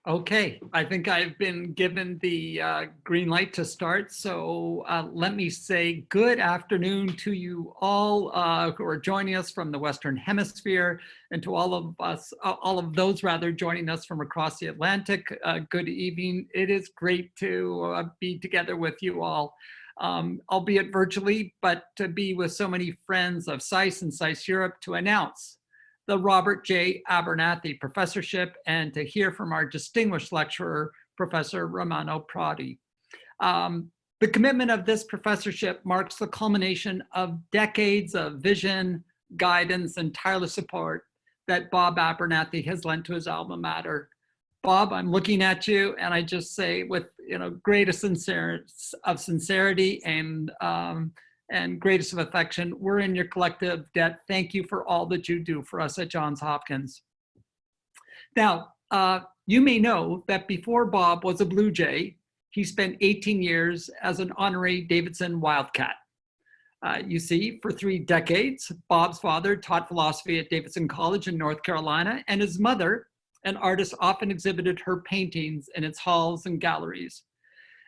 Okay, I think I've been given the green light to start. So let me say good afternoon to you all who are joining us from the Western Hemisphere, and to all of us, all of those rather joining us from across the Atlantic. Good evening. It is great to be together with you all, albeit virtually, but to be with so many friends of SAIS and SAIS Europe to announce the Robert J. Abernethy Professorship, and to hear from our distinguished lecturer, Professor Romano Prodi. The commitment of this professorship marks the culmination of decades of vision, guidance, and tireless support that Bob Abernethy has lent to his alma mater. Bob, I'm looking at you, and I just say with greatest sincerity and greatest of affection, we're in your collective debt. Thank you for all that you do for us at Johns Hopkins. Now, you may know that before Bob was a Blue Jay, he spent 18 years as an honorary Davidson Wildcat. You see, for 3 decades, Bob's father taught philosophy at Davidson College in North Carolina, and his mother, an artist, often exhibited her paintings in its halls and galleries.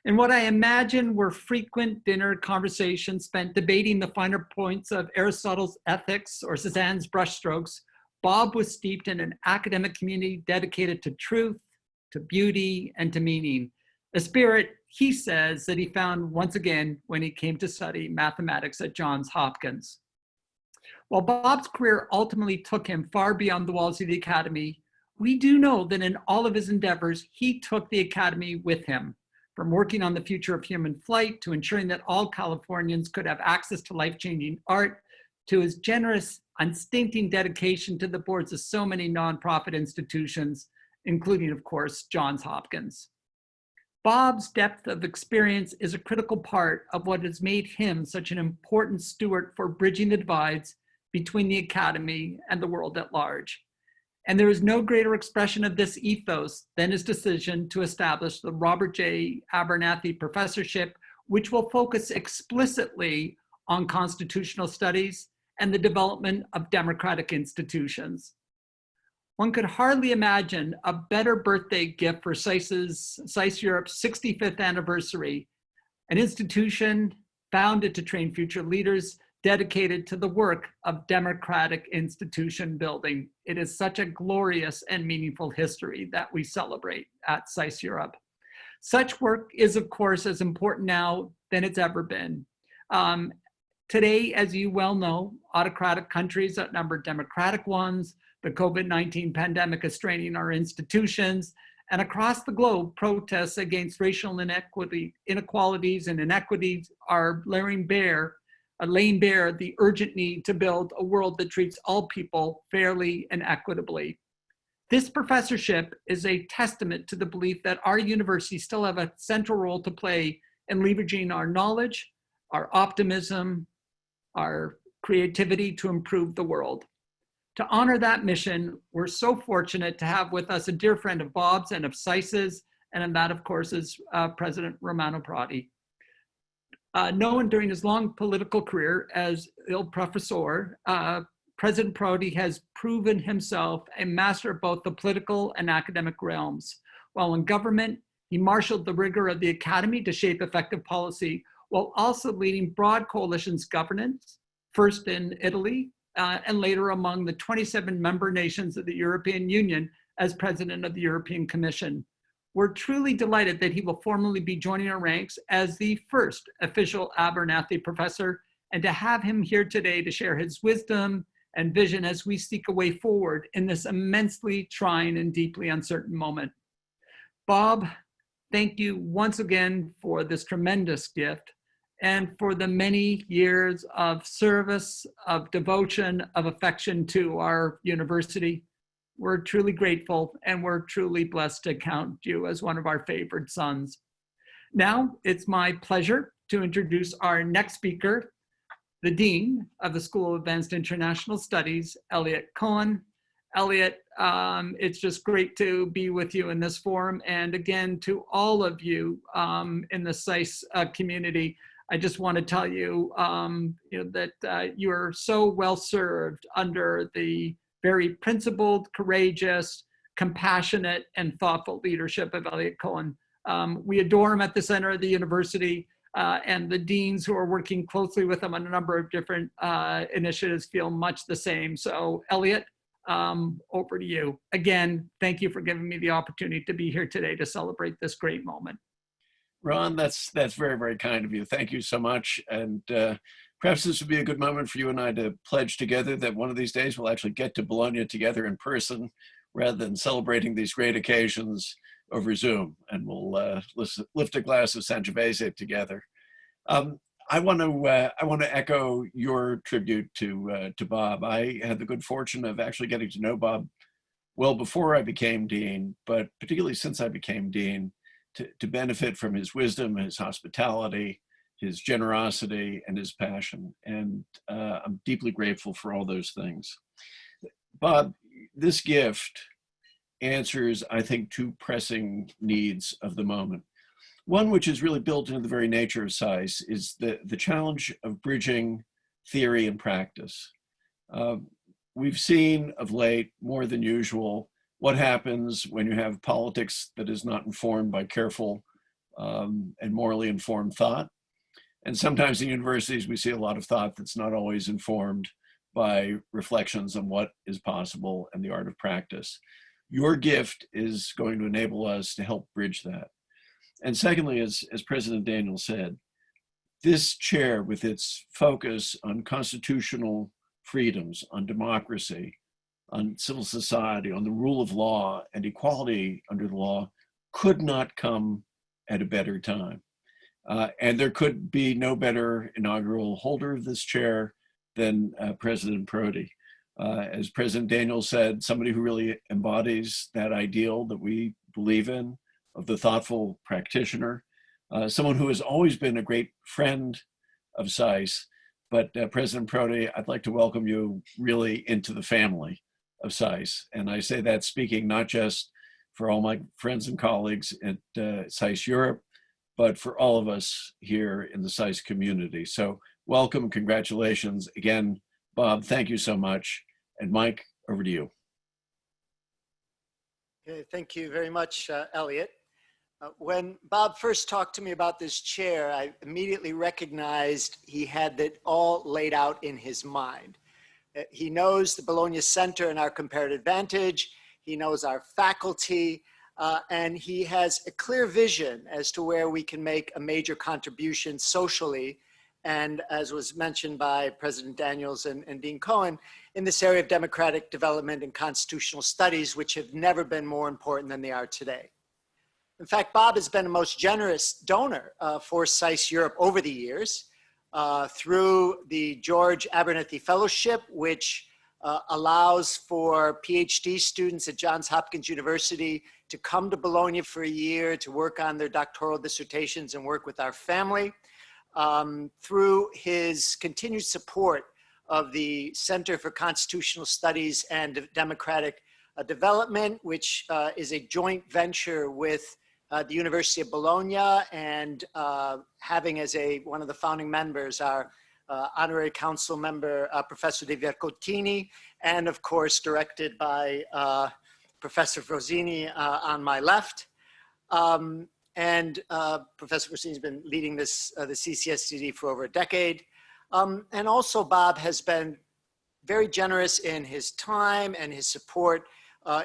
And what I imagine were frequent dinner conversations spent debating the finer points of Aristotle's ethics or Cézanne's brushstrokes, Bob was steeped in an academic community dedicated to truth, to beauty, and to meaning, a spirit, he says, that he found once again when he came to study mathematics at Johns Hopkins. While Bob's career ultimately took him far beyond the walls of the academy, we do know that in all of his endeavors, he took the academy with him. From working on the future of human flight to ensuring that all Californians could have access to life-changing art, to his generous, unstinting dedication to the boards of so many nonprofit institutions, including, of course, Johns Hopkins. Bob's depth of experience is a critical part of what has made him such an important steward for bridging the divides between the academy and the world at large. And there is no greater expression of this ethos than his decision to establish the Robert J. Abernethy Professorship, which will focus explicitly on constitutional studies and the development of democratic institutions. One could hardly imagine a better birthday gift for SAIS Europe's 65th anniversary, an institution founded to train future leaders dedicated to the work of democratic institution building. It is such a glorious and meaningful history that we celebrate at SAIS Europe. Such work is, of course, as important now than it's ever been. Today, as you well know, autocratic countries outnumber democratic ones. The COVID-19 pandemic is straining our institutions, and across the globe, protests against racial inequalities and inequities are laying bare the urgent need to build a world that treats all people fairly and equitably. This professorship is a testament to the belief that our universities still have a central role to play in leveraging our knowledge, our optimism, our creativity to improve the world. To honor that mission, we're so fortunate to have with us a dear friend of Bob's and of SAIS's, and that, of course, is President Romano Prodi. Known during his long political career as Il Professor, President Prodi has proven himself a master of both the political and academic realms. While in government, he marshaled the rigor of the academy to shape effective policy, while also leading broad coalitions governance, first in Italy, and later among the 27 member nations of the European Union as president of the European Commission. We're truly delighted that he will formally be joining our ranks as the first official Abernethy professor, and to have him here today to share his wisdom and vision as we seek a way forward in this immensely trying and deeply uncertain moment. Bob, thank you once again for this tremendous gift and for the many years of service, of devotion, of affection to our university. We're truly grateful, and we're truly blessed to count you as one of our favored sons. Now, it's my pleasure to introduce our next speaker, the Dean of the School of Advanced International Studies, Eliot Cohen. Eliot, it's just great to be with you in this forum. And again, to all of you in the SAIS community, I just want to tell you, that you are so well served under the very principled, courageous, compassionate and thoughtful leadership of Eliot Cohen. We adore him at the center of the university, and the deans who are working closely with him on a number of different initiatives feel much the same. So Eliot, over to you. Again, thank you for giving me the opportunity to be here today to celebrate this great moment. Ron, that's very, very kind of you. Thank you so much. And perhaps this would be a good moment for you and I to pledge together that one of these days we'll actually get to Bologna together in person rather than celebrating these great occasions over Zoom. And we'll lift a glass of Sangiovese together. I want to echo your tribute to Bob. I had the good fortune of actually getting to know Bob well before I became dean, but particularly since I became dean, to benefit from his wisdom, his hospitality, his generosity, and his passion. And I'm deeply grateful for all those things. Bob, this gift answers, I think, two pressing needs of the moment. One, which is really built into the very nature of SAIS, is the challenge of bridging theory and practice. We've seen of late, more than usual, what happens when you have politics that is not informed by careful and morally informed thought. And sometimes in universities, we see a lot of thought that's not always informed by reflections on what is possible and the art of practice. Your gift is going to enable us to help bridge that. And secondly, as President Daniels said, this chair, with its focus on constitutional freedoms, on democracy, on civil society, on the rule of law and equality under the law, could not come at a better time. And there could be no better inaugural holder of this chair than President Prodi. As President Daniels said, somebody who really embodies that ideal that we believe in, of the thoughtful practitioner, someone who has always been a great friend of SAIS. But President Prodi, I'd like to welcome you really into the family of SAIS. And I say that speaking not just for all my friends and colleagues at SAIS Europe, but for all of us here in the SAIS community. So welcome, congratulations. Again, Bob, thank you so much. And Mike, over to you. Okay, thank you very much, Eliot. When Bob first talked to me about this chair, I immediately recognized he had it all laid out in his mind. He knows the Bologna Center and our comparative advantage. He knows our faculty, and he has a clear vision as to where we can make a major contribution socially. And as was mentioned by President Daniels and Dean Cohen, in this area of democratic development and constitutional studies, which have never been more important than they are today. In fact, Bob has been a most generous donor for SAIS Europe over the years through the George Abernethy Fellowship, which allows for PhD students at Johns Hopkins University to come to Bologna for a year to work on their doctoral dissertations and work with our family. Through his continued support of the Center for Constitutional Studies and Democratic Development, which is a joint venture with the University of Bologna, and having as one of the founding members our honorary council member, Professor De Vercottini, and of course directed by Professor Frosini on my left. Professor Frosini has been leading the CCSTD for over a decade. And also Bob has been very generous in his time and his support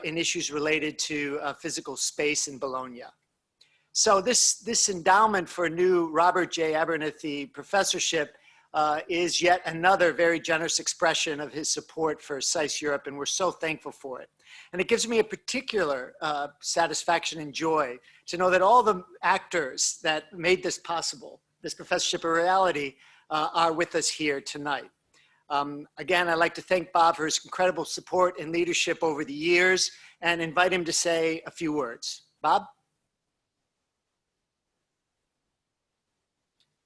in issues related to physical space in Bologna. So this endowment for a new Robert J. Abernethy Professorship is yet another very generous expression of his support for SAIS Europe, and we're so thankful for it. And it gives me a particular satisfaction and joy to know that all the actors that made this possible, this professorship a reality, are with us here tonight. Again, I'd like to thank Bob for his incredible support and leadership over the years and invite him to say a few words. Bob?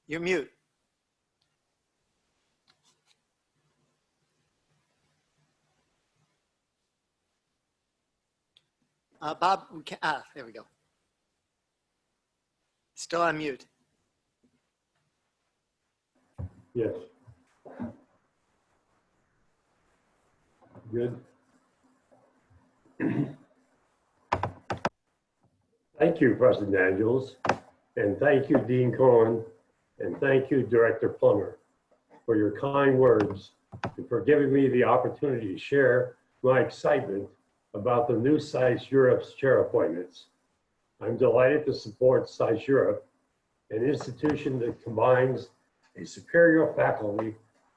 You're mute. Bob, we can, there we go. Still on mute. Yes. Good. Thank you, President Daniels, and thank you, Dean Cohen, and thank you, Director Plummer, for your kind words and for giving me the opportunity to share my excitement about the new SAIS Europe's chair appointments. I'm delighted to support SAIS Europe, an institution that combines a superior faculty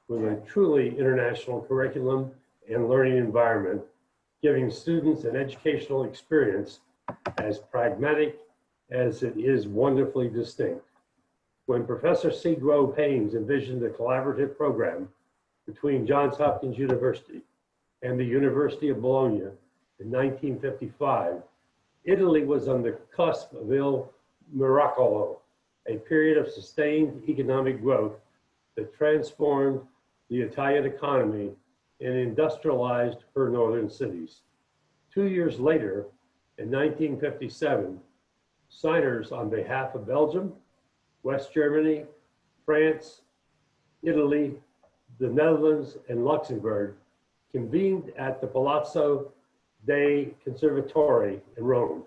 with a truly international curriculum and learning environment, giving students an educational experience as pragmatic as it is wonderfully distinct. When Professor C. Grove Haynes envisioned a collaborative program between Johns Hopkins University and the University of Bologna in 1955, Italy was on the cusp of Il Miracolo, a period of sustained economic growth that transformed the Italian economy and industrialized her northern cities. 2 years later, in 1957, signers on behalf of Belgium, West Germany, France, Italy, the Netherlands, and Luxembourg convened at the Palazzo dei Conservatori in Rome.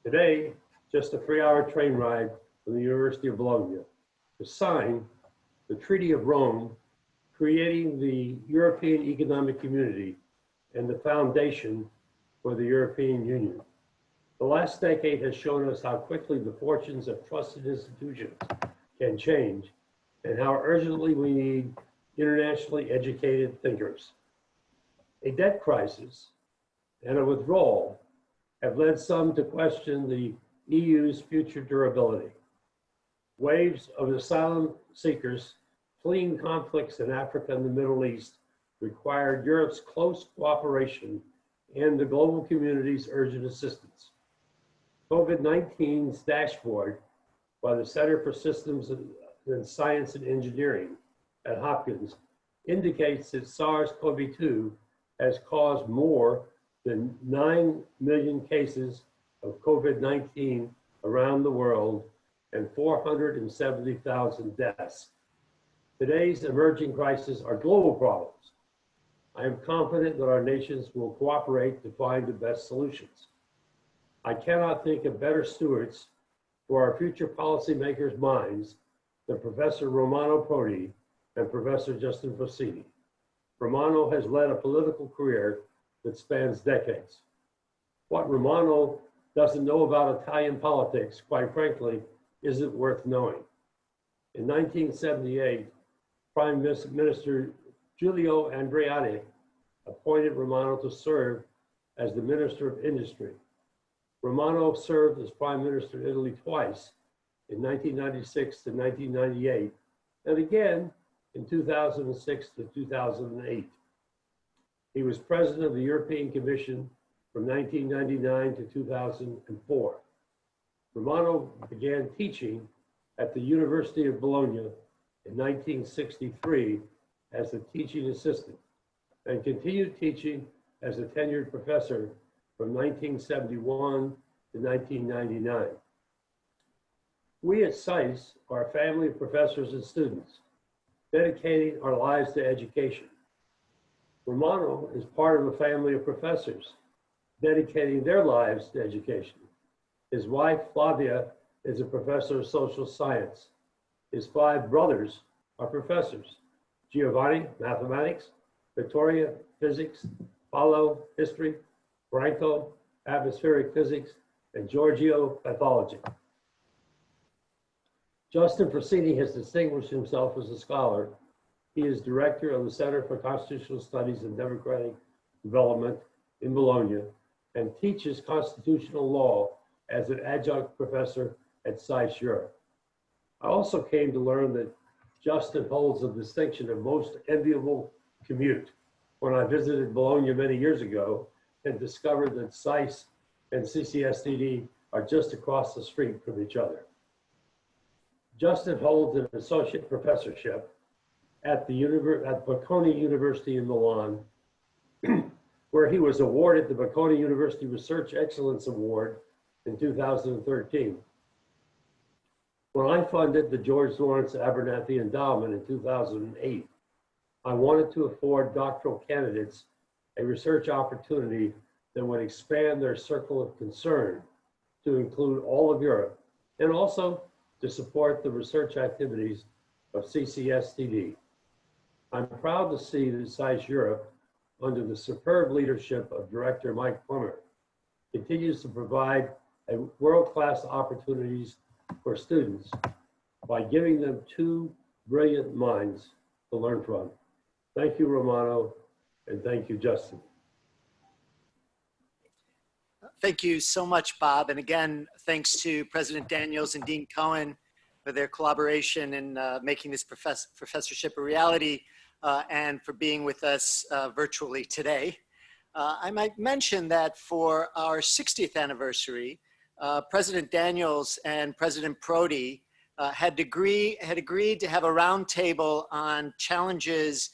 Today, just a 3-hour train ride from the University of Bologna, to sign the Treaty of Rome, creating the European Economic Community and the foundation for the European Union. The last decade has shown us how quickly the fortunes of trusted institutions can change and how urgently we need internationally educated thinkers. A debt crisis and a withdrawal have led some to question the EU's future durability. Waves of asylum seekers fleeing conflicts in Africa and the Middle East required Europe's close cooperation and the global community's urgent assistance. COVID-19's dashboard by the Center for Systems and Science and Engineering at Hopkins indicates that SARS-CoV-2 has caused more than 9 million cases of COVID-19 around the world and 470,000 deaths. Today's emerging crises are global problems. I am confident that our nations will cooperate to find the best solutions. I cannot think of better stewards for our future policymakers' minds than Professor Romano Prodi and Professor Justin Fossini. Romano has led a political career that spans decades. What Romano doesn't know about Italian politics, quite frankly, isn't worth knowing. In 1978, Prime Minister Giulio Andreotti appointed Romano to serve as the Minister of Industry. Romano served as Prime Minister of Italy twice, in 1996 to 1998, and again in 2006 to 2008. He was President of the European Commission from 1999 to 2004. Romano began teaching at the University of Bologna in 1963 as a teaching assistant and continued teaching as a tenured professor from 1971 to 1999. We at SAIS are a family of professors and students dedicating our lives to education. Romano is part of a family of professors dedicating their lives to education. His wife, Flavia, is a professor of social science. His 5 brothers are professors: Giovanni, mathematics; Vittoria, physics; Paolo, history; Franco, atmospheric physics; and Giorgio, pathology. Justin Fossini has distinguished himself as a scholar. He is director of the Center for Constitutional Studies and Democratic Development in Bologna and teaches constitutional law as an adjunct professor at SAIS Europe. I also came to learn that Justin holds the distinction of most enviable commute when I visited Bologna many years ago and discovered that SAIS and CCSTD are just across the street from each other. Justin holds an associate professorship at Bocconi University in Milan, where he was awarded the Bocconi University Research Excellence Award in 2013. When I funded the George Lawrence Abernethy Endowment in 2008, I wanted to afford doctoral candidates a research opportunity that would expand their circle of concern to include all of Europe, and also to support the research activities of CCSTD. I'm proud to see that SAIS Europe, under the superb leadership of Director Mike Plummer, continues to provide world-class opportunities for students by giving them two brilliant minds to learn from. Thank you, Romano, and thank you, Justin. Thank you so much, Bob. And again, thanks to President Daniels and Dean Cohen for their collaboration in making this professorship a reality and for being with us virtually today. I might mention that for our 60th anniversary, President Daniels and President Prodi had agreed to have a roundtable on challenges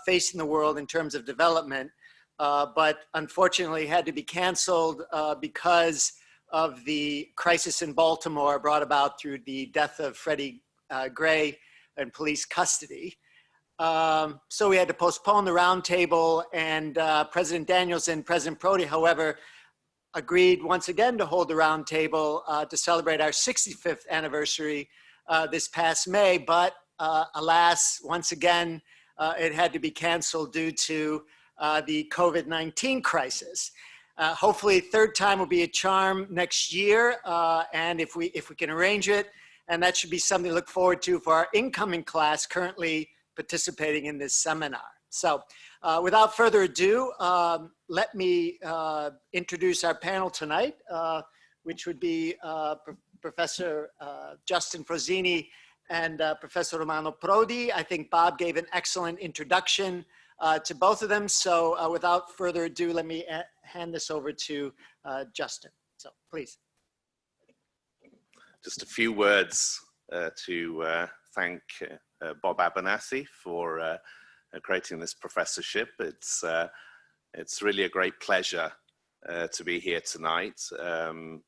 facing the world in terms of development, but unfortunately had to be canceled because of the crisis in Baltimore brought about through the death of Freddie Gray in police custody. So we had to postpone the roundtable, and President Daniels and President Prodi, however, agreed once again to hold the roundtable to celebrate our 65th anniversary this past May, but alas, once again, it had to be canceled due to the COVID-19 crisis. Hopefully, third time will be a charm next year, and if we can arrange it, and that should be something to look forward to for our incoming class currently participating in this seminar. So without further ado, let me introduce our panel tonight, which would be Professor Justin Frozini and Professor Romano Prodi. I think Bob gave an excellent introduction to both of them. So without further ado, let me hand this over to Justin. So please. Just a few words to thank Bob Abernethy for creating this professorship. It's really a great pleasure to be here tonight. The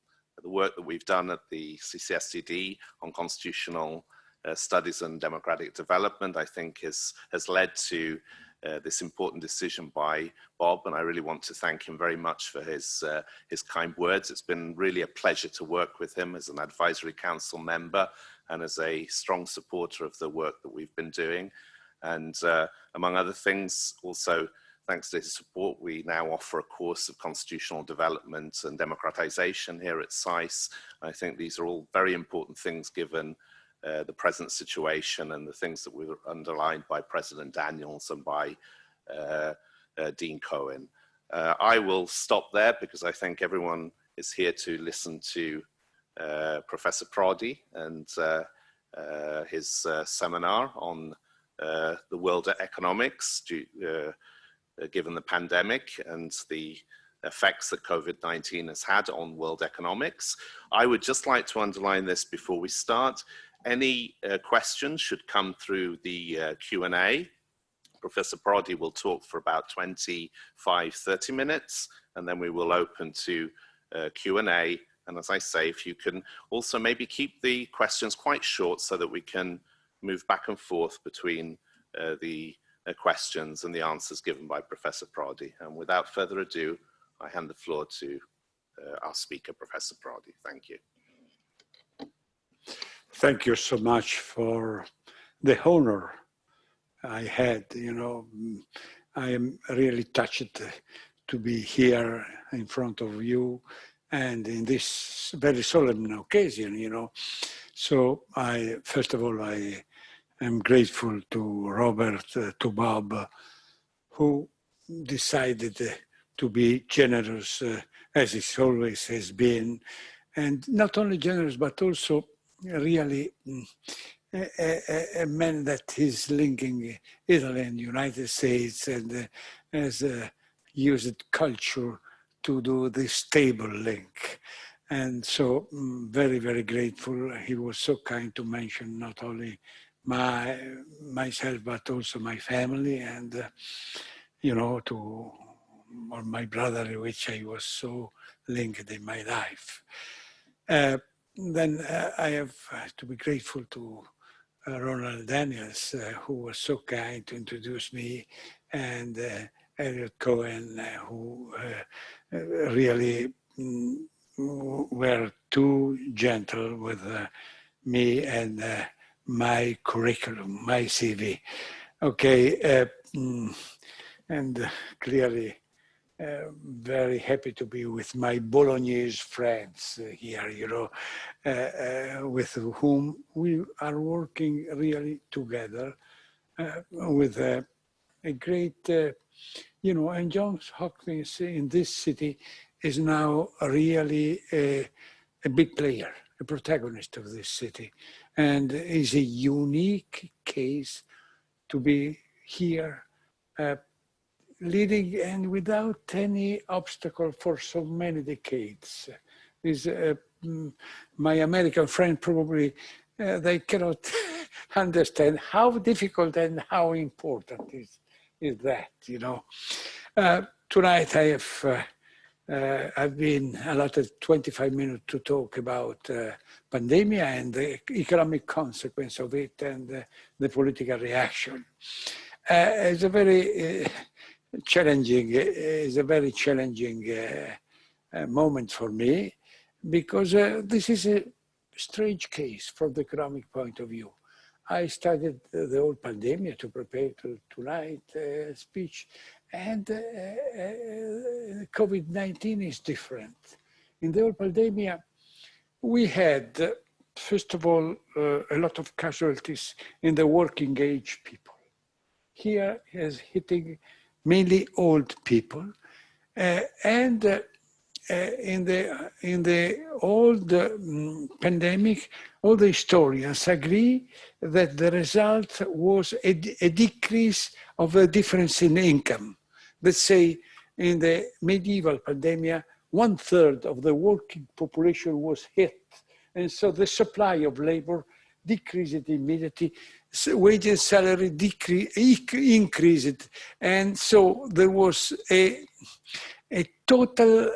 work that we've done at the CCSTD on constitutional studies and democratic development, I think has led to this important decision by Bob, and I really want to thank him very much for his kind words. It's been really a pleasure to work with him as an advisory council member and as a strong supporter of the work that we've been doing. And among other things, also thanks to his support, we now offer a course of constitutional development and democratization here at SAIS. I think these are all very important things given the present situation and the things that were underlined by President Daniels and by Dean Cohen. I will stop there because I think everyone is here to listen to Professor Prodi and his seminar on the world economics given the pandemic and the effects that COVID-19 has had on world economics. I would just like to underline this before we start. Any questions should come through the Q&A. Professor Prodi will talk for about 25-30 minutes, and then we will open to Q&A. And as I say, if you can also maybe keep the questions quite short so that we can move back and forth between the questions and the answers given by Professor Prodi. And without further ado, I hand the floor to our speaker, Professor Prodi. Thank you. Thank you so much for the honor I had. You know, I am really touched to be here in front of you and in this very solemn occasion, you know. So first of all, I am grateful to Robert, to Bob, who decided to be generous as he always has been. And not only generous, but also really a man that is linking Italy and the United States and has used culture to do this stable link. And so very, very grateful. He was so kind to mention not only myself, but also my family and, you know, to my brother, which I was so linked in my life. Then I have to be grateful to Ronald Daniels, who was so kind to introduce me, and Eliot Cohen, who really were too gentle with me and my curriculum, my CV. Okay, and clearly very happy to be with my Bolognese friends here, you know, with whom we are working really together with a great, you know, and Johns Hopkins in this city is now really a big player, a protagonist of this city, and is a unique case to be here leading and without any obstacle for so many decades. Is my American friend probably they cannot understand how difficult and how important is that, you know. Tonight I've been allotted 25 minutes to talk about pandemic and the economic consequence of it and the political reaction. It's a very challenging moment for me, because this is a strange case from the economic point of view. I studied the whole pandemic to prepare to tonight's speech, and COVID-19 is different. In the whole pandemic, we had, first of all, a lot of casualties in the working age people. Here is hitting mainly old people, and in the old pandemic, all the historians agree that the result was a decrease of the difference in income. Let's say in the medieval pandemic, 1/3 of the working population was hit, and so the supply of labor decreased immediately. So wage and salary increased, and so there was a total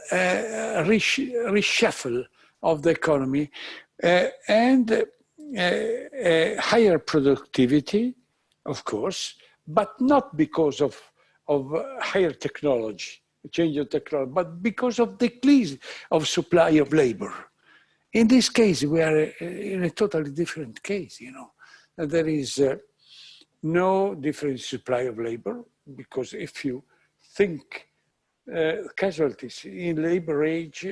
reshuffle of the economy and higher productivity, of course, but not because of higher technology, change of technology, but because of decrease of supply of labor. In this case, we are in a totally different case, you know. There is no different supply of labor, because if you think casualties in labor age,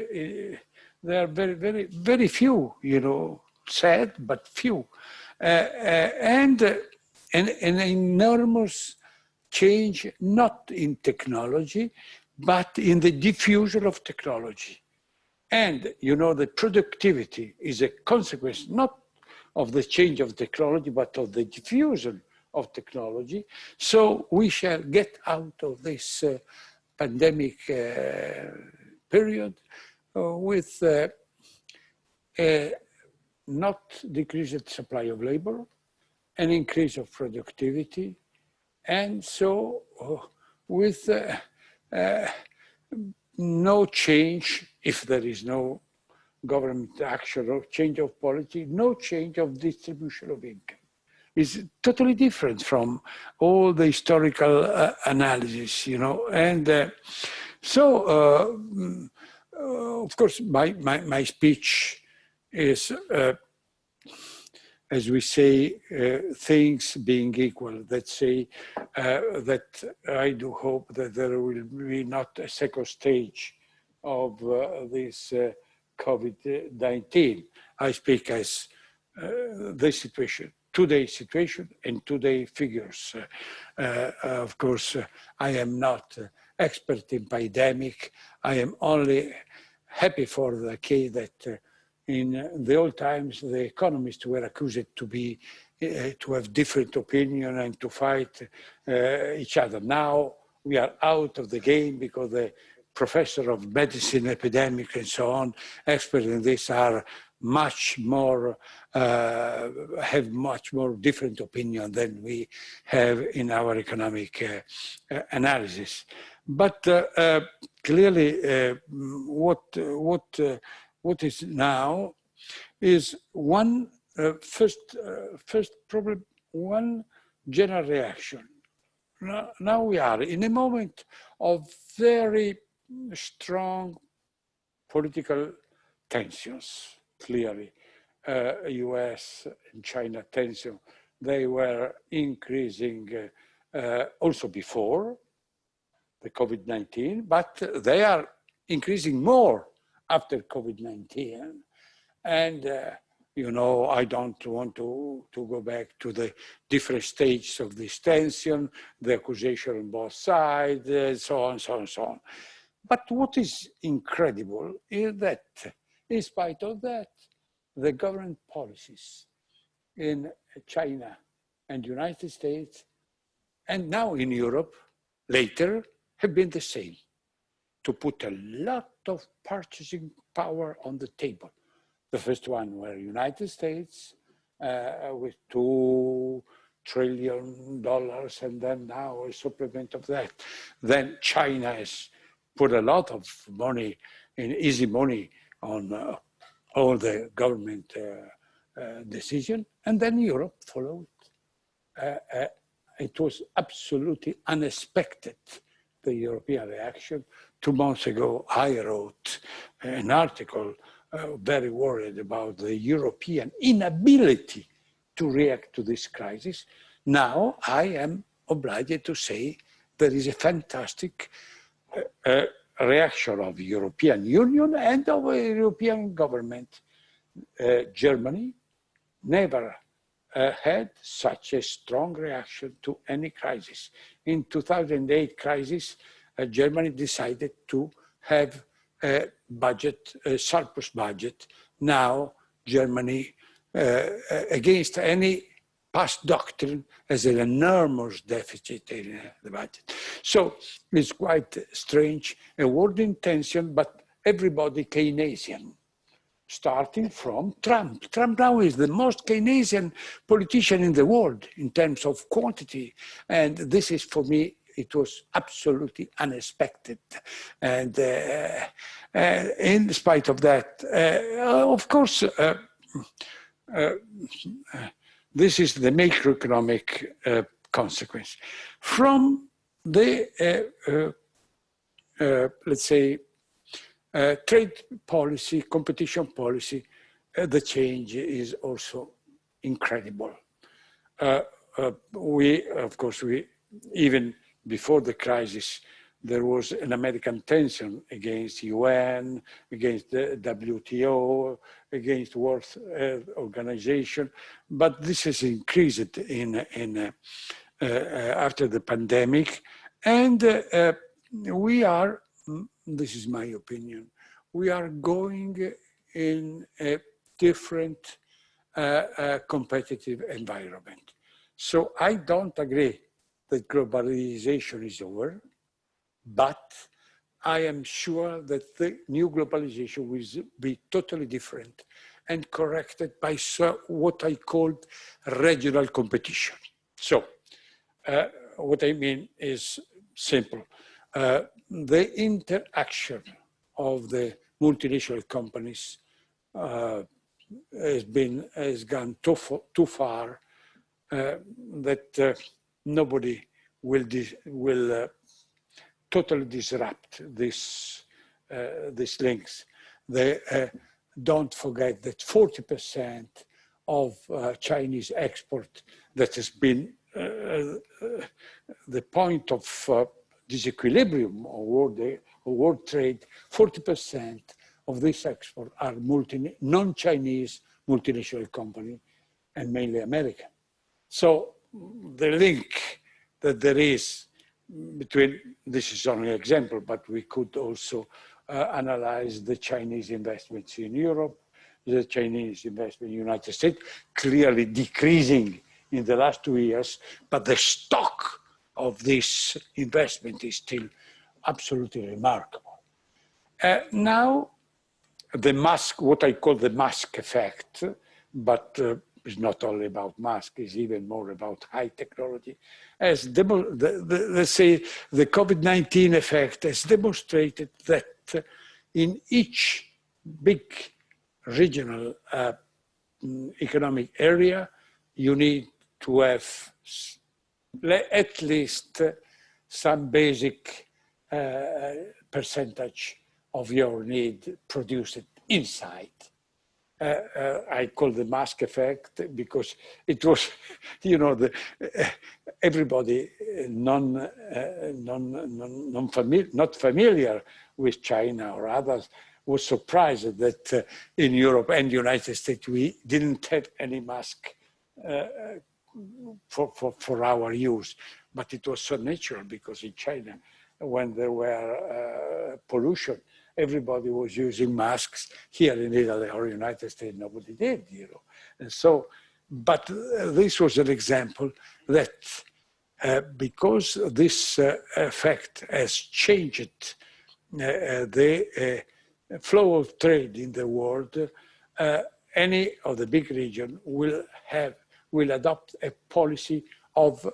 there are very, very, very few, you know, sad, but few. And an enormous change, not in technology, but in the diffusion of technology. And, you know, the productivity is a consequence, not of the change of technology, but of the diffusion of technology. So we shall get out of this pandemic period with not decreased supply of labor, an increase of productivity, and so with no change, if there is no government action or change of policy, no change of distribution of income. It's totally different from all the historical analysis, you know. And so, of course, my speech is, as we say, things being equal. Let's say that I do hope that there will be not a second stage of this COVID-19. I speak as the situation, today's situation and today's figures. Of course, I am not expert in pandemic. I am only happy for the case that in the old times, the economists were accused to be, to have different opinion and to fight each other. Now we are out of the game because the professor of medicine, epidemic, and so on, experts in this are much more, have much more different opinion than we have in our economic analysis. But clearly, what is now is one first problem, one general reaction. Now we are in a moment of very strong political tensions, clearly. US and China tension, they were increasing also before the COVID-19, but they are increasing more after COVID-19. And, you know, I don't want to go back to the different stages of this tension, the accusation on both sides, so on, so on, so on. But what is incredible is that, in spite of that, the government policies in China and United States, and now in Europe, later, have been the same, to put a lot of purchasing power on the table. The first one were United States with $2 trillion, and then now a supplement of that. Then China has put a lot of money, in easy money, on all the government decision, and then Europe followed. It was absolutely unexpected, the European reaction. 2 months ago, I wrote an article very worried about the European inability to react to this crisis. Now I am obliged to say there is a fantastic reaction of the European Union and of the European government. Germany never had such a strong reaction to any crisis. In 2008 crisis, Germany decided to have a budget, a surplus budget. Now Germany, against any past doctrine, has an enormous deficit in the budget. So it's quite strange, a word in tension, but everybody Keynesian, starting from Trump. Trump now is the most Keynesian politician in the world in terms of quantity. And this is, for me, it was absolutely unexpected. And in spite of that, of course, this is the macroeconomic consequence. From the, let's say, trade policy, competition policy, the change is also incredible. Of course, even before the crisis, there was an American tension against UN, against the WTO, against World Health Organization, but this has increased after the pandemic, and we are, this is my opinion, we are going in a different competitive environment. So I don't agree that globalization is over, but I am sure that the new globalization will be totally different and corrected by what I called regional competition. So what I mean is simple. The interaction of the multinational companies has gone too far that nobody will totally disrupt these links. Don't forget that 40% of Chinese export that has been the point of disequilibrium of world trade, 40% of this export are non-Chinese multinational companies, and mainly American. So the link that there is between, this is only an example, but we could also analyze the Chinese investments in Europe, the Chinese investment in the United States, clearly decreasing in the last 2 years, but the stock of this investment is still absolutely remarkable. Now, the mask, what I call the mask effect, but it's not only about mask, it's even more about high technology. As let's say the COVID-19 effect has demonstrated that in each big regional economic area, you need to have at least some basic percentage of your need produced inside. I call the mask effect because it was, you know, everybody not familiar with China or others was surprised that in Europe and United States we didn't have any mask for our use. But it was so natural because in China, when there were pollution, everybody was using masks. Here in Italy or United States, nobody did, you know. And so, but this was an example that because this effect has changed the flow of trade in the world, any of the big region will adopt a policy of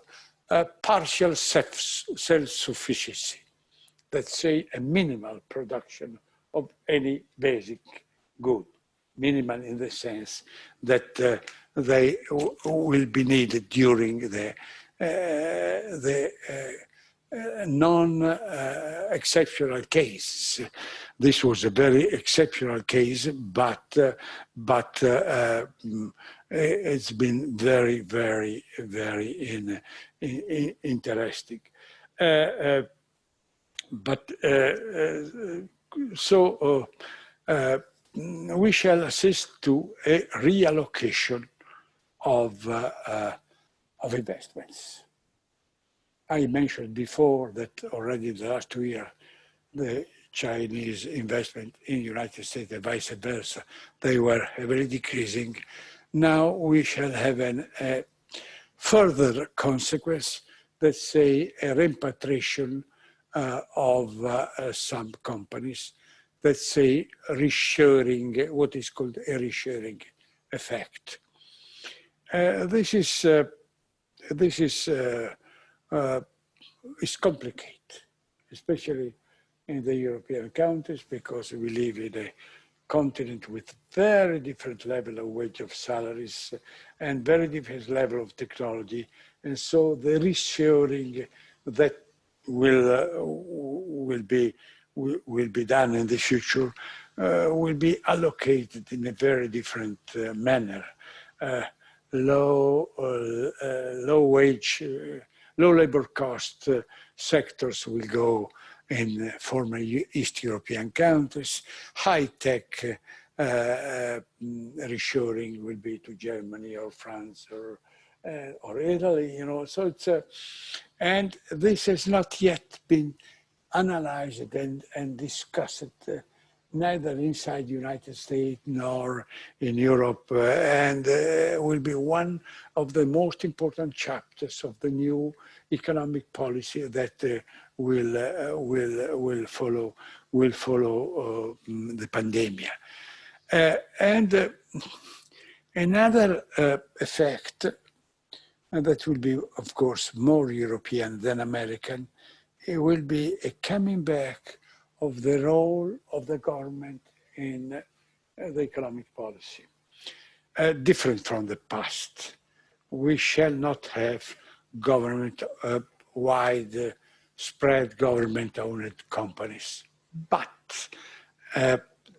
partial self-sufficiency. Let's say a minimal production of any basic good, minimal in the sense that they will be needed during the non-exceptional case. This was a very exceptional case, but it's been very, very, very interesting. We shall assist to a reallocation of investments. I mentioned before that already the last 2 years, the Chinese investment in the United States and vice versa, they were heavily decreasing. Now we shall have a further consequence, let's say a repatriation of some companies, let's say reshoring, what is called a reshoring effect. This is complicated, especially in the European countries, because we live in a continent with very different level of wage of salaries and very different level of technology. And so the reshoring that will be done in the future will be allocated in a very different manner. Low wage, low labor cost sectors will go in former East European countries. High-tech reshoring will be to Germany or France or Italy, you know. So it's and this has not yet been analyzed and discussed, neither inside the United States nor in Europe, and will be one of the most important chapters of the new economic policy that will follow the pandemic. And another effect, and that will be, of course, more European than American, it will be a coming back of the role of the government in the economic policy, different from the past. We shall not have government, wide spread government-owned companies, but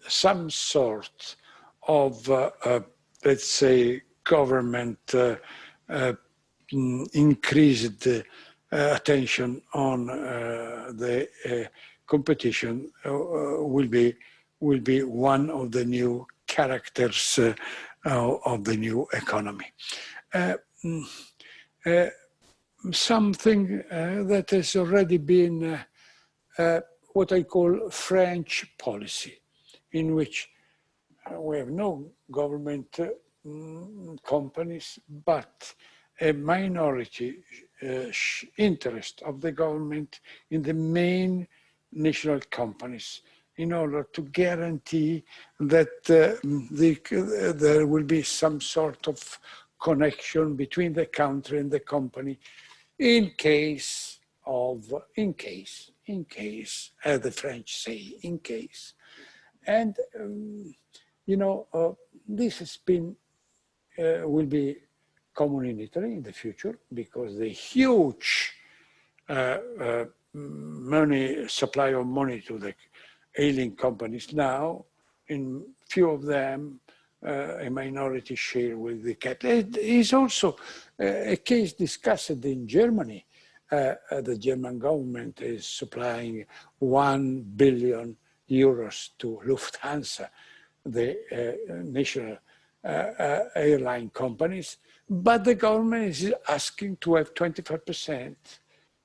some sort of, let's say, government increased attention on the competition will be one of the new characters of the new economy. Something that has already been what I call French policy, in which we have no government companies, but a minority interest of the government in the main national companies, in order to guarantee that there will be some sort of connection between the country and the company in case, as the French say, in case. And, you know, this has been, will be common in Italy in the future, because the huge supply of money to the ailing companies now in few of them, a minority share will be kept. It is also a case discussed in Germany. The German government is supplying 1 billion euros to Lufthansa, the national airline companies, but the government is asking to have 25%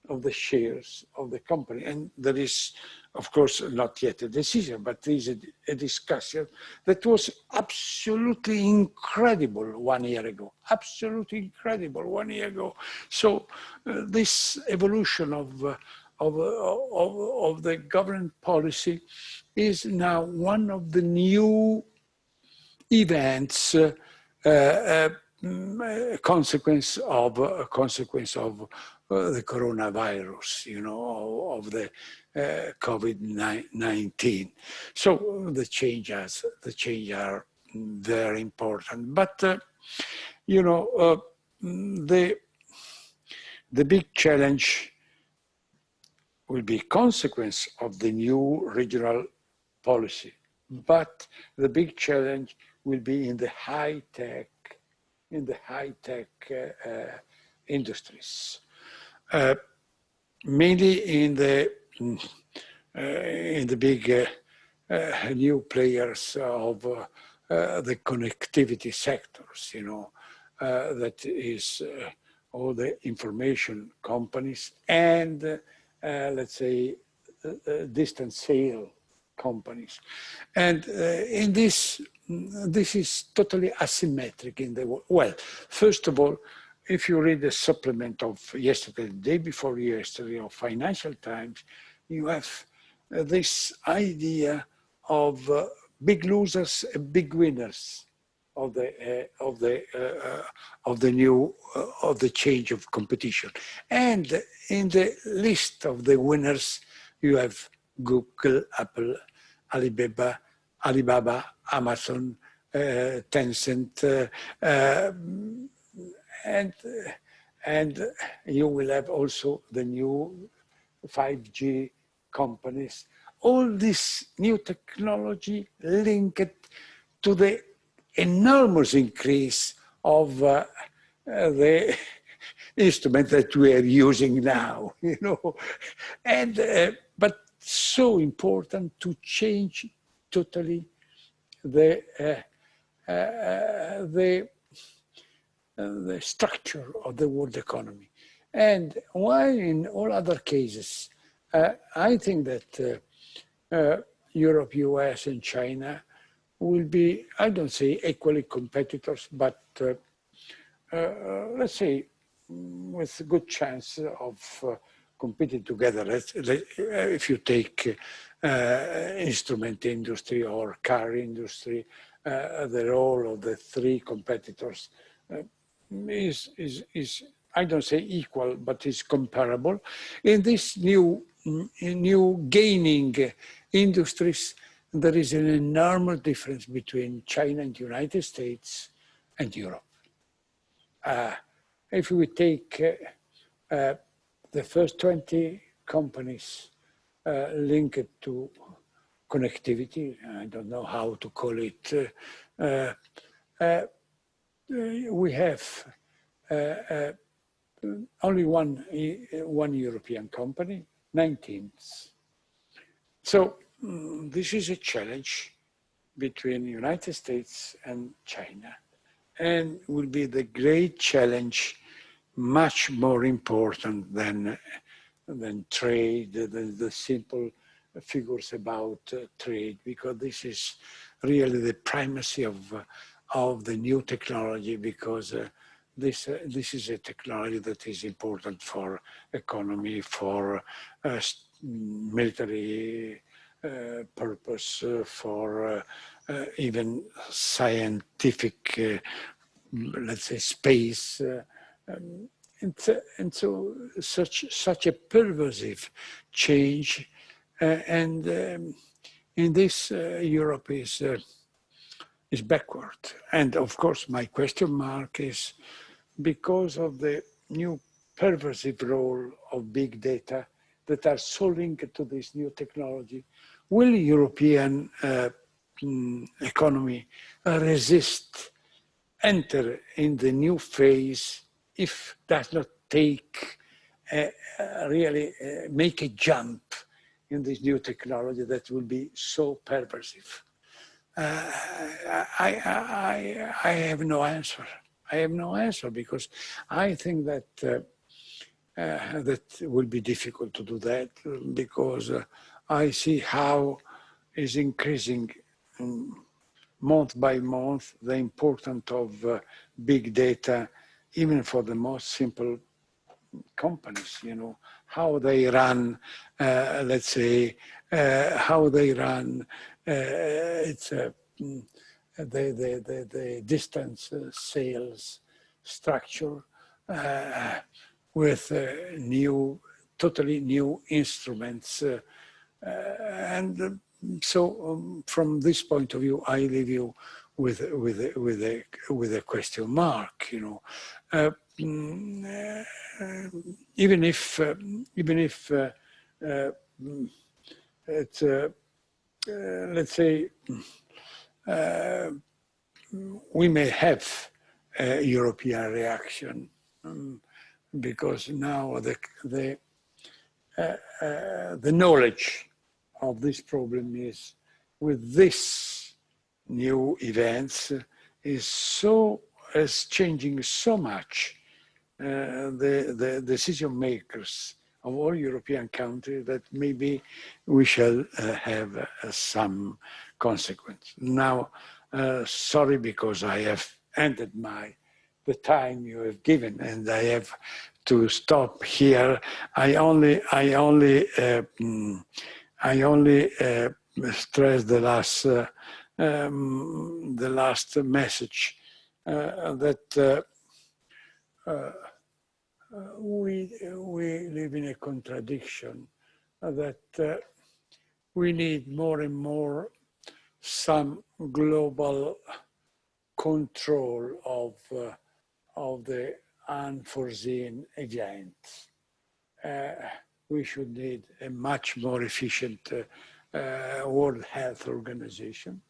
of the shares of the company. And there is, of course, not yet a decision, but there is a discussion that was absolutely incredible 1 year ago, absolutely incredible 1 year ago. So this evolution of the government policy is now one of the new events, consequence of the coronavirus, you know, of the COVID-19. So the changes are very important. But you know, the big challenge will be consequence of the new regional policy. But the big challenge will be in the high-tech industries, mainly in the big new players of the connectivity sectors. You know, that is all the information companies and let's say distance sale companies, and in this is totally asymmetric in the world. Well, first of all, if you read the supplement of yesterday, the day before yesterday, of Financial Times, you have this idea of big losers and big winners of the change of competition. And in the list of the winners, you have Google, Apple, Alibaba, Amazon, Tencent, and you will have also the new 5G companies. All this new technology linked to the enormous increase of the instrument that we are using now, you know, and but so important to change totally the structure of the world economy. And while in all other cases, I think that Europe, US, and China will be, I don't say equally competitors, but let's say with a good chance of competing together. If you take instrument industry or car industry, the role of the three competitors is I don't say equal, but is comparable. In this new gaining industries, there is an enormous difference between China and the United States and Europe. If we take the first 20 companies linked to connectivity, I don't know how to call it, we have only one European company, 19. So this is a challenge between the United States and China, and will be the great challenge, much more important than trade, than the simple figures about trade, because this is really the primacy of the new technology, because this is a technology that is important for economy, for military purpose, for even scientific, let's say, space. And so such a pervasive change, and in this Europe is backward. And of course, my question mark is because of the new pervasive role of big data that are so linked to this new technology, will European economy enter in the new phase if does not take really make a jump in this new technology that will be so pervasive. I have no answer. I have no answer because I think that that will be difficult to do that because I see how is increasing month by month the importance of big data, even for the most simple companies, you know, how they run, let's say, how they run, the distance sales structure with totally new instruments. So from this point of view, I leave you with a question mark, you know. Even if it's let's say we may have a European reaction because now the knowledge of this problem is with this new events is changing so much the decision makers of all European countries that maybe we shall have some consequence. Now, sorry because I have ended the time you have given and I have to stop here. I only stress the last message that we live in a contradiction, that we need more and more some global control of the unforeseen events. We should need a much more efficient World Health Organization.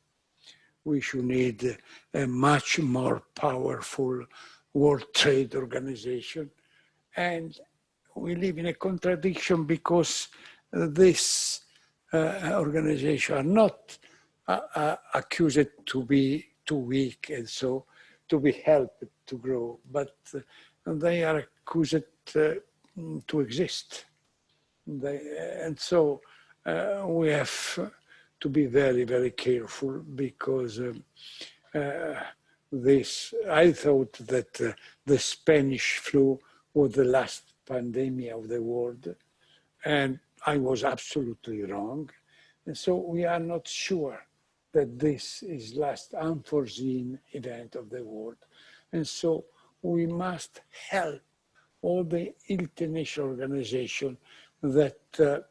We should need a much more powerful World Trade Organization. And we live in a contradiction because this organization are not accused to be too weak and so to be helped to grow, but they are accused to exist. And so we have to be very, very careful because I thought that the Spanish flu was the last pandemic of the world, and I was absolutely wrong. And so we are not sure that this is last unforeseen event of the world. And so we must help all the international organizations that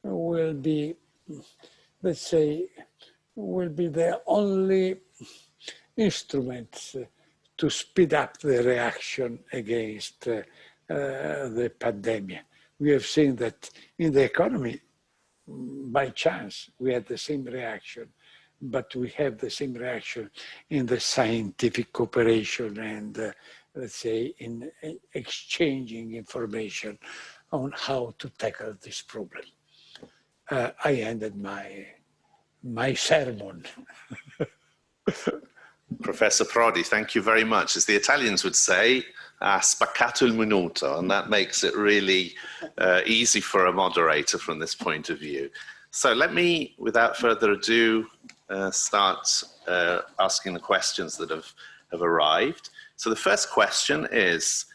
will be, let's say, will be the only instruments to speed up the reaction against the pandemic. We have seen that in the economy, by chance, we had the same reaction, but we have the same reaction in the scientific cooperation and, let's say, in exchanging information on how to tackle this problem. I ended my sermon. Professor Prodi, thank you very much. As the Italians would say, spaccato il minuto, and that makes it really easy for a moderator from this point of view. So let me, without further ado, start asking the questions that have arrived. So the first question is,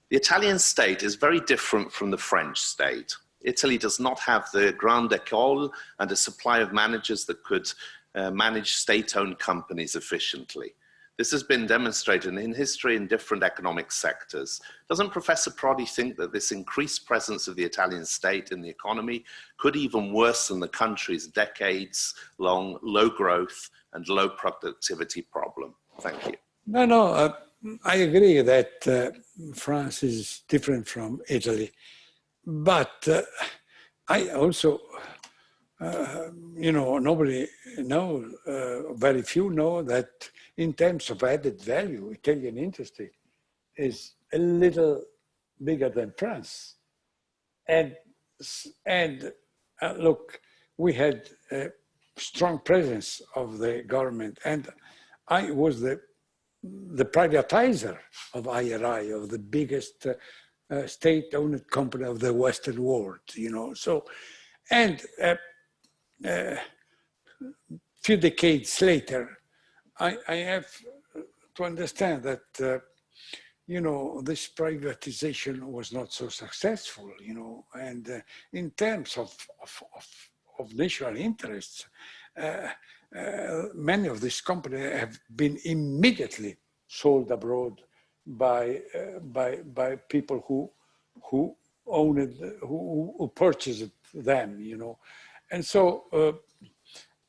the Italian state is very different from the French state. Italy does not have the grande école and a supply of managers that could manage state-owned companies efficiently. This has been demonstrated in history in different economic sectors. Doesn't Professor Prodi think that this increased presence of the Italian state in the economy could even worsen the country's decades-long low growth and low productivity problem? Thank you. No, I agree that France is different from Italy, but I also you know, nobody knows, very few know that in terms of added value, Italian industry is a little bigger than France. And look, we had a strong presence of the government, and I was the privatizer of IRI, of the biggest state-owned company of the Western world, you know. So, and few decades later, I have to understand that, you know, this privatization was not so successful, you know, and in terms of national interests, many of these companies have been immediately sold abroad by people who owned, who purchased them, you know. And so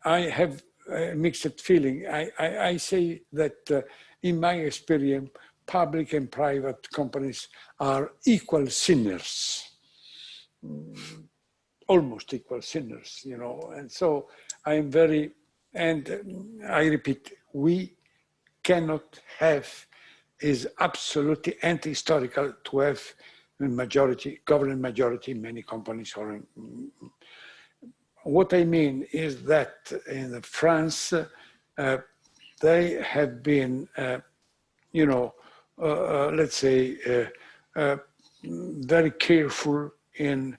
I have a mixed feeling. I say that in my experience, public and private companies are equal sinners, almost equal sinners, you know. And so I am very, and I repeat, we cannot have, is absolutely anti-historical to have a majority, government majority in many companies. Or what I mean is that in France, they have been, you know, let's say, very careful in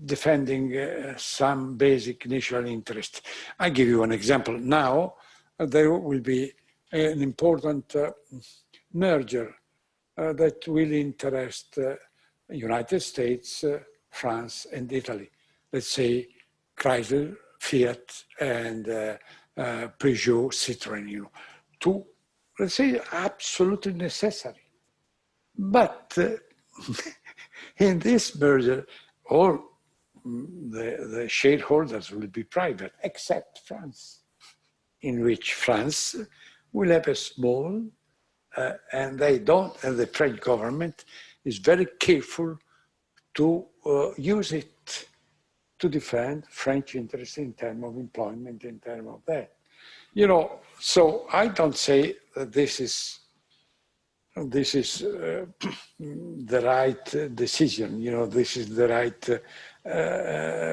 defending some basic national interest. I give you an example. Now, there will be an important merger that will interest United States, France, and Italy. Let's say Chrysler, Fiat, and Peugeot, Citroën, you know, to, let's say, absolutely necessary. But in this merger, all the shareholders will be private, except France, in which France will have a small, and they don't, and the French government is very careful to use it to defend French interests in terms of employment, in terms of that. You know, so I don't say that this is the right decision, you know, this is the right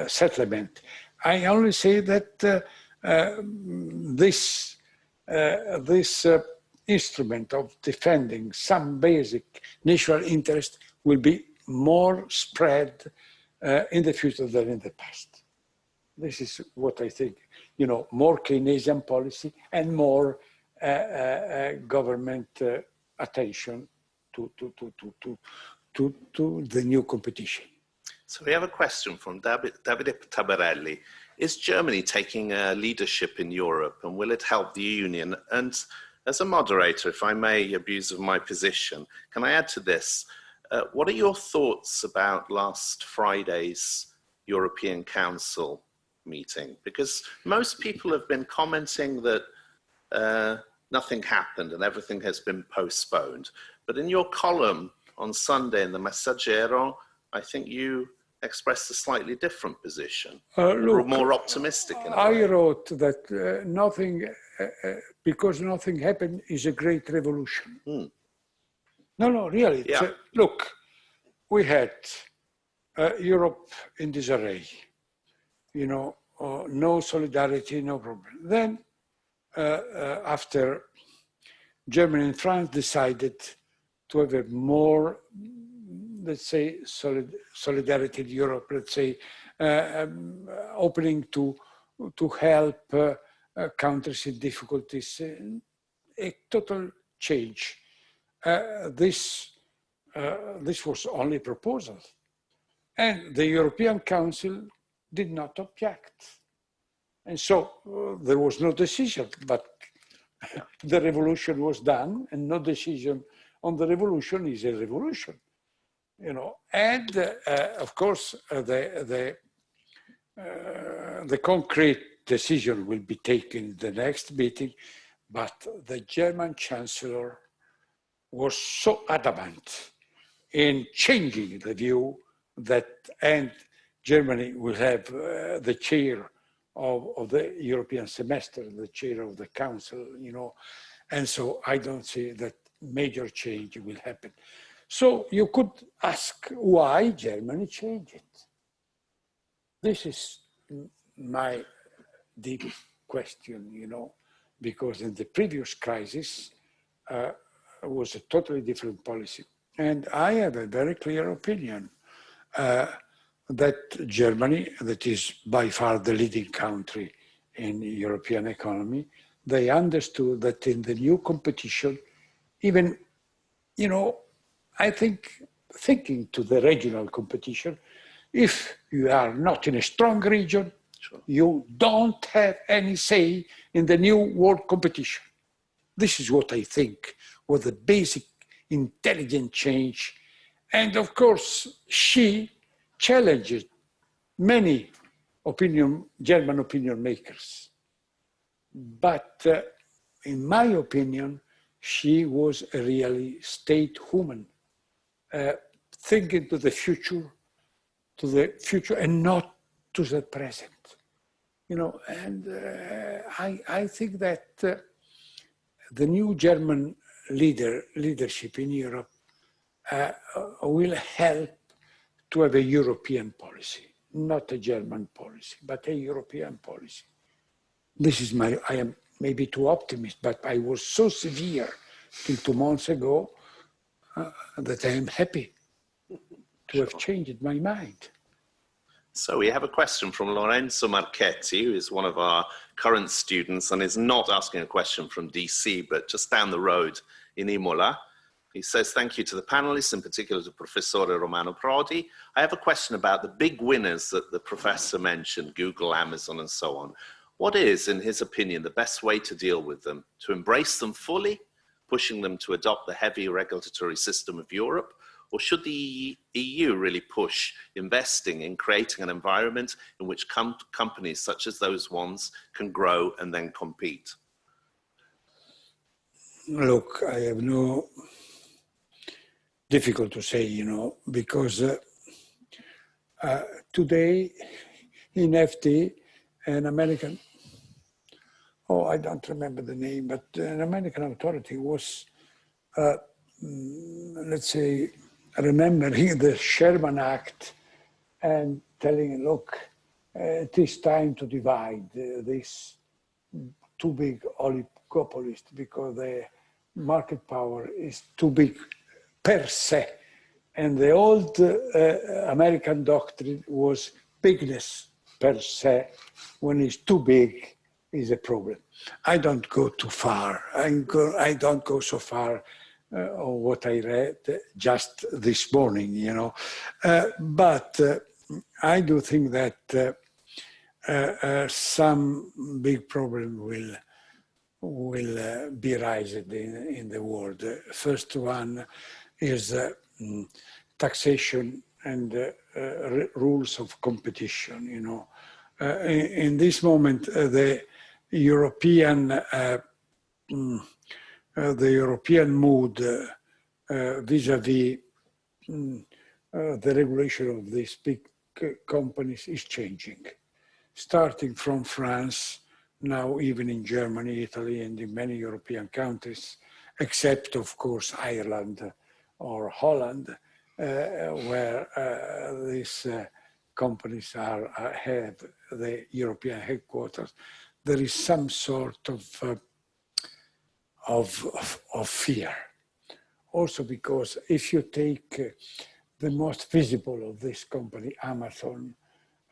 settlement. I only say that this instrument of defending some basic national interest will be more spread in the future than in the past. This is what I think, you know, more Keynesian policy and more government attention to the new competition. So we have a question from Davide Tabarelli. Is Germany taking leadership in Europe, and will it help the Union? And as a moderator, if I may abuse of my position, can I add to this? What are your thoughts about last Friday's European Council meeting? Because most people have been commenting that nothing happened and everything has been postponed. But in your column on Sunday in the Messaggero, I think you expressed a slightly different position. Look, more optimistic in a I way. wrote that nothing, because nothing happened, is a great revolution. Mm. No, really. Yeah. Look, we had Europe in disarray, you know, no solidarity, no problem. Then, after Germany and France decided to have a more, let's say, solidarity in Europe, let's say, opening to help countries in difficulties, a total change. This was only a proposal. And the European Council did not object. And so there was no decision, but the revolution was done, and no decision on the revolution is a revolution, you know. And of course, the concrete decision will be taken in the next meeting, but the German Chancellor was so adamant in changing the view that, and Germany will have the chair of the European semester, the chair of the council, you know, and so I don't see that major change will happen. So you could ask why Germany changed it. This is my deep question, you know, because in the previous crisis was a totally different policy. And I have a very clear opinion that Germany, that is by far the leading country in European economy, they understood that in the new competition, even, you know, I think, thinking to the regional competition, if you are not in a strong region, sure, you don't have any say in the new world competition. This is what I think was the basic intelligent change. And of course, she challenged many German opinion makers. But in my opinion, she was a really stateswoman, thinking to the future and not to the present. You know, and I think that the new German leadership in Europe will help to have a European policy, not a German policy, but a European policy. This is I am maybe too optimist, but I was so severe till 2 months ago that I am happy to have changed my mind. So we have a question from Lorenzo Marchetti, who is one of our current students and is not asking a question from DC, but just down the road in Imola. He says, thank you to the panelists, in particular to Professor Romano Prodi. I have a question about the big winners that the professor mentioned, Google, Amazon, and so on. What is, in his opinion, the best way to deal with them? To embrace them fully, pushing them to adopt the heavy regulatory system of Europe? Or should the EU really push investing in creating an environment in which companies such as those ones can grow and then compete? Look, I have no difficult to say, you know, because today in FT, an American, I don't remember the name, but an American authority was, let's say, remembering the Sherman Act and telling, look, it is time to divide these two big oligopolists because the market power is too big per se. And the old American doctrine was bigness per se. When it's too big is a problem. I don't go too far. I don't go so far on what I read just this morning, you know. But I do think that some big problem will be raised in the world. First one is taxation and rules of competition, you know. In this moment, the European mood vis-a-vis the regulation of these big companies is changing. Starting from France, now even in Germany, Italy, and in many European countries, except of course Ireland or Holland, where these companies have the European headquarters, there is some sort of fear. Also because if you take the most visible of this company, Amazon,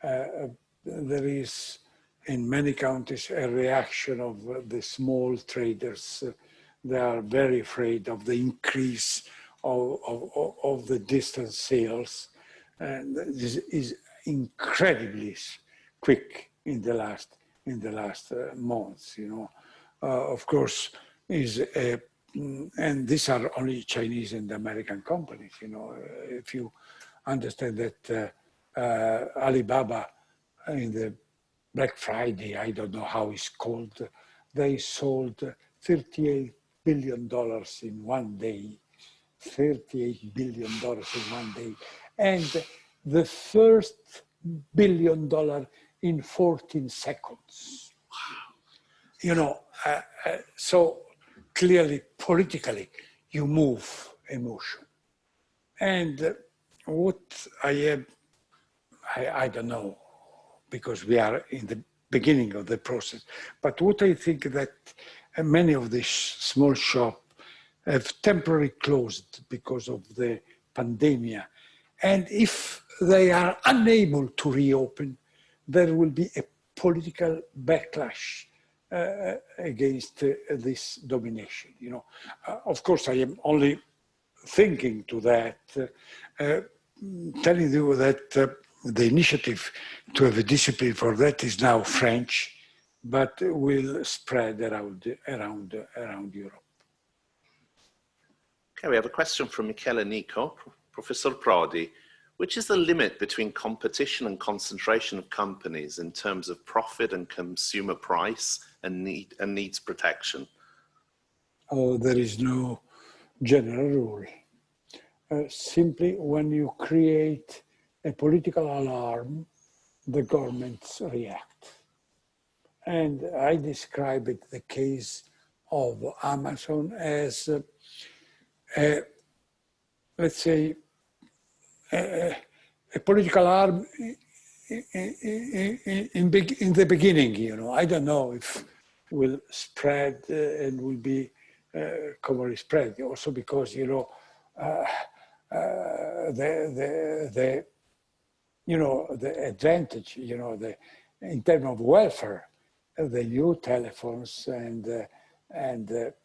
there is in many countries a reaction of the small traders. They are very afraid of the increase of the distance sales. And this is incredibly quick in the last months, you know. Of course, and these are only Chinese and American companies, you know. If you understand that Alibaba in the Black Friday, I don't know how it's called, they sold $38 billion in one day. $38 billion in one day. And the first billion in 14 seconds. You know, so clearly, politically, you move emotion. And what I don't know, because we are in the beginning of the process, but what I think that many of these small shops have temporarily closed because of the pandemic. And if they are unable to reopen, there will be a political backlash against this domination. You know, of course, I am only thinking to that, telling you that the initiative to have a discipline for that is now French, but will spread around Europe. Okay, we have a question from Michele Nico. Professor Prodi, which is the limit between competition and concentration of companies in terms of profit and consumer price and needs protection? Oh, there is no general rule. Simply when you create a political alarm, the governments react. And I describe it, the case of Amazon as, let's say, a political alarm in the beginning, you know. I don't know if will spread and will be commonly spread. Also because, you know, the advantage, you know, in terms of welfare, the new telephones and the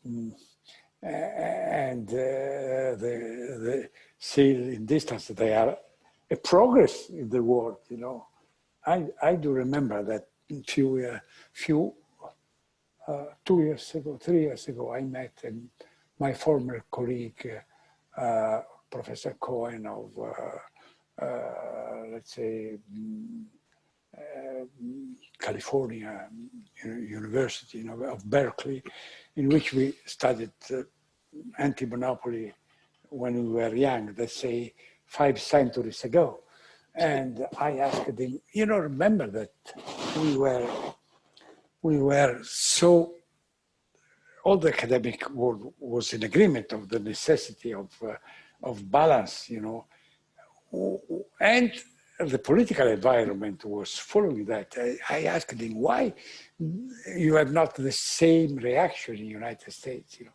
sale in distance, they are a progress in the world, you know. I do remember that 2 years ago, 3 years ago, I met my former colleague, Professor Cohen of, let's say, California University, you know, of Berkeley, in which we studied anti-monopoly when we were young, let's say 5 centuries ago. And I asked him, you know, remember that we were so, all the academic world was in agreement of the necessity of balance, you know, and the political environment was following that. I asked him, why you have not the same reaction in the United States, you know?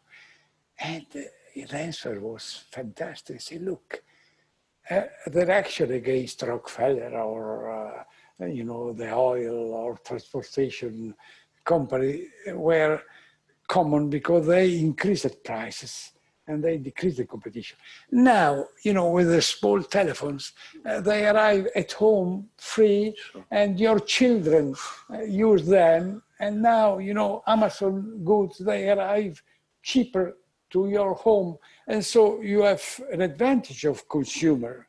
And his answer was fantastic. He said, look, the reaction against Rockefeller or, you know, the oil or transportation company were common because they increased prices and they decrease the competition. Now, you know, with the small telephones, they arrive at home free, and your children use them. And now, you know, Amazon goods, they arrive cheaper to your home. And so you have an advantage of consumer,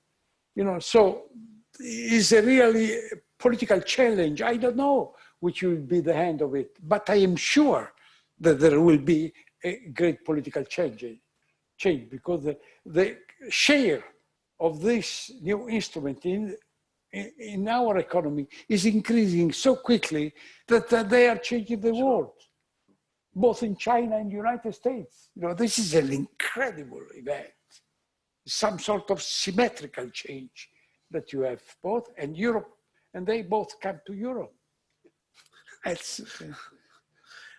you know. So it's a really political challenge. I don't know which will be the end of it, but I am sure that there will be a great political change because the share of this new instrument in our economy is increasing so quickly that they are changing the world, both in China and the United States. You know, this is an incredible event, some sort of symmetrical change that you have both, and Europe, and they both come to Europe.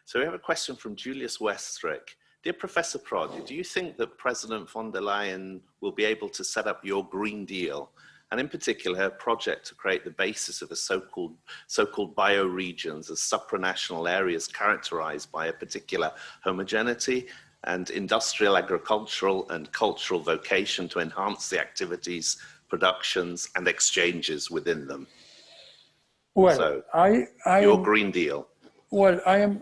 So we have a question from Julius Westrick. Dear Professor Prodi, do you think that President von der Leyen will be able to set up your Green Deal, and in particular her project to create the basis of a so-called bioregions as supranational areas characterized by a particular homogeneity and industrial, agricultural and cultural vocation to enhance the activities, productions and exchanges within them? Well, so, your Green Deal. Well, I am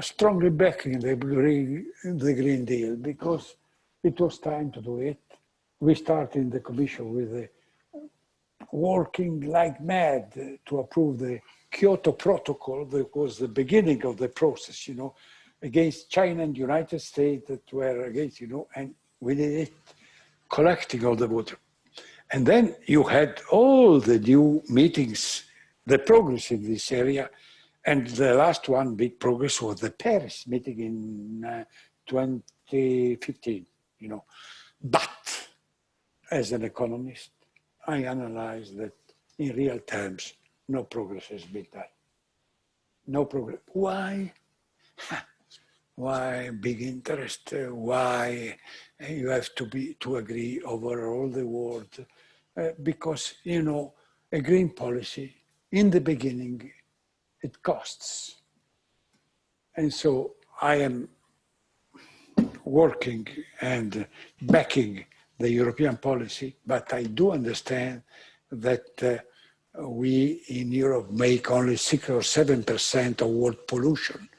strongly backing the Green Deal because it was time to do it. We started in the Commission with working like mad to approve the Kyoto Protocol. That was the beginning of the process, you know, against China and the United States that were against, you know, and we did it, collecting all the water. And then you had all the new meetings, the progress in this area. And the last one, big progress, was the Paris meeting in 2015, you know. But as an economist, I analyze that in real terms, no progress has been done. No progress. Why? Why big interest? Why you have to agree over all the world? Because, you know, a green policy, in the beginning, it costs. And so I am working and backing the European policy, but I do understand that we in Europe make only 6 or 7% of world pollution.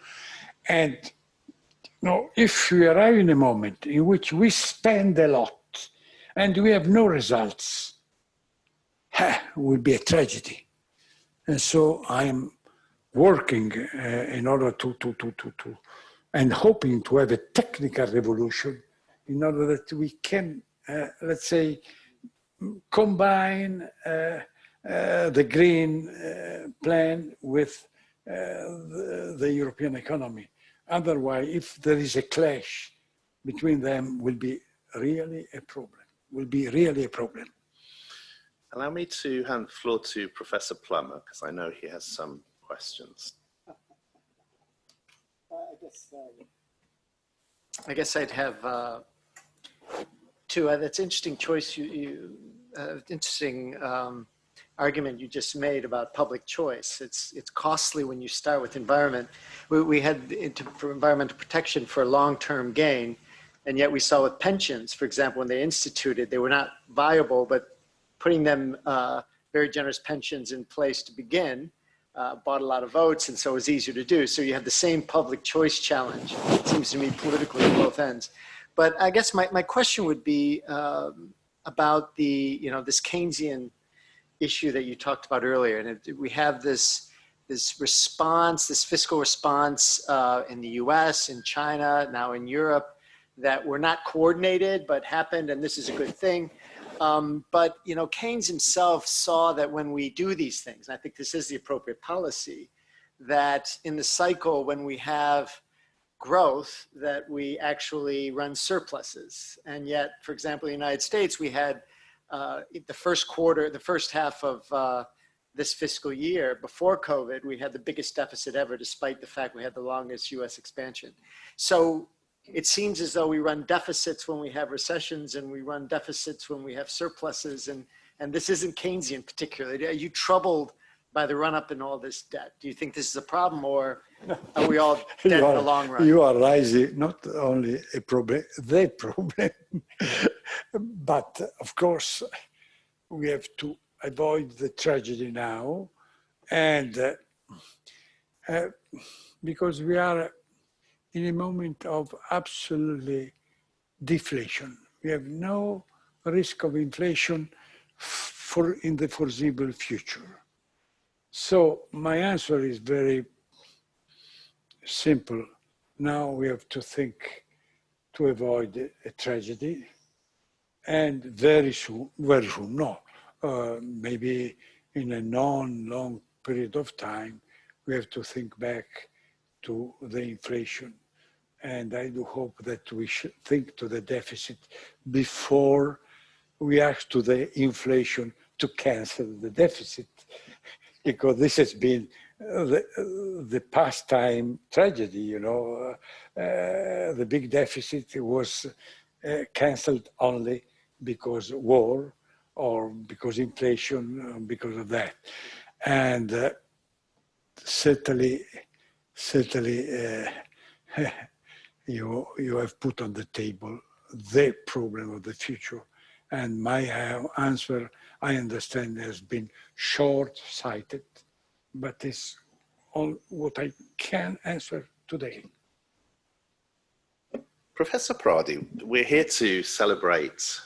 And no, if we arrive in a moment in which we spend a lot and we have no results, it will be a tragedy. And so I am working in order to and hoping to have a technical revolution in order that we can, let's say, combine the green plan with the European economy. Otherwise, if there is a clash between them, will be really a problem, will be really a problem. Allow me to hand the floor to Professor Plummer, because I know he has some questions. I guess I'd have two. That's interesting choice. Interesting argument you just made about public choice. It's costly when you start with environment. We had for environmental protection for long-term gain, and yet we saw with pensions, for example, when they instituted, they were not viable, but putting them very generous pensions in place to begin bought a lot of votes, and so it was easier to do. So you have the same public choice challenge, it seems to me, politically at both ends. But I guess my question would be about the, this Keynesian issue that you talked about earlier. And we have this response, this fiscal response in the US, in China, now in Europe, that were not coordinated, but happened, and this is a good thing. But Keynes himself saw that when we do these things, and I think this is the appropriate policy, that in the cycle when we have growth, that we actually run surpluses. And yet, for example, in the United States, we had the first half of this fiscal year before COVID, we had the biggest deficit ever, despite the fact we had the longest US expansion. So it seems as though we run deficits when we have recessions, and we run deficits when we have surpluses. And this isn't Keynesian particularly. Are you troubled by the run up in all this debt? Do you think this is a problem, or are we all dead in the long run? You are raising not only a problem, the problem, but of course, we have to avoid the tragedy now. And because we are in a moment of absolutely deflation. We have no risk of inflation in the foreseeable future. So my answer is very simple. Now we have to think to avoid a tragedy, and very soon, maybe in a non-long period of time, we have to think back to the inflation. And I do hope that we should think to the deficit before we ask to the inflation to cancel the deficit, because this has been the pastime tragedy, the big deficit was canceled only because war or because inflation, because of that. And certainly, you have put on the table the problem of the future. And my answer, I understand, has been short-sighted, but it's all what I can answer today. Professor Prodi, we're here to celebrate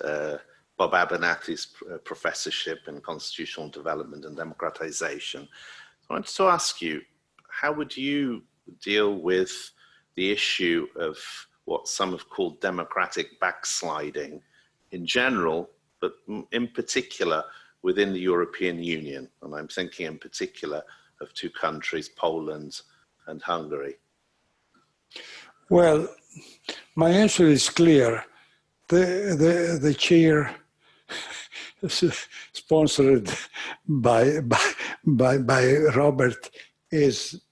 Bob Abernethy's professorship in constitutional development and democratization. I wanted to ask you, how would you deal with the issue of what some have called democratic backsliding in general, but in particular within the European Union. And I'm thinking in particular of two countries, Poland and Hungary. Well, my answer is clear. The chair sponsored by Robert is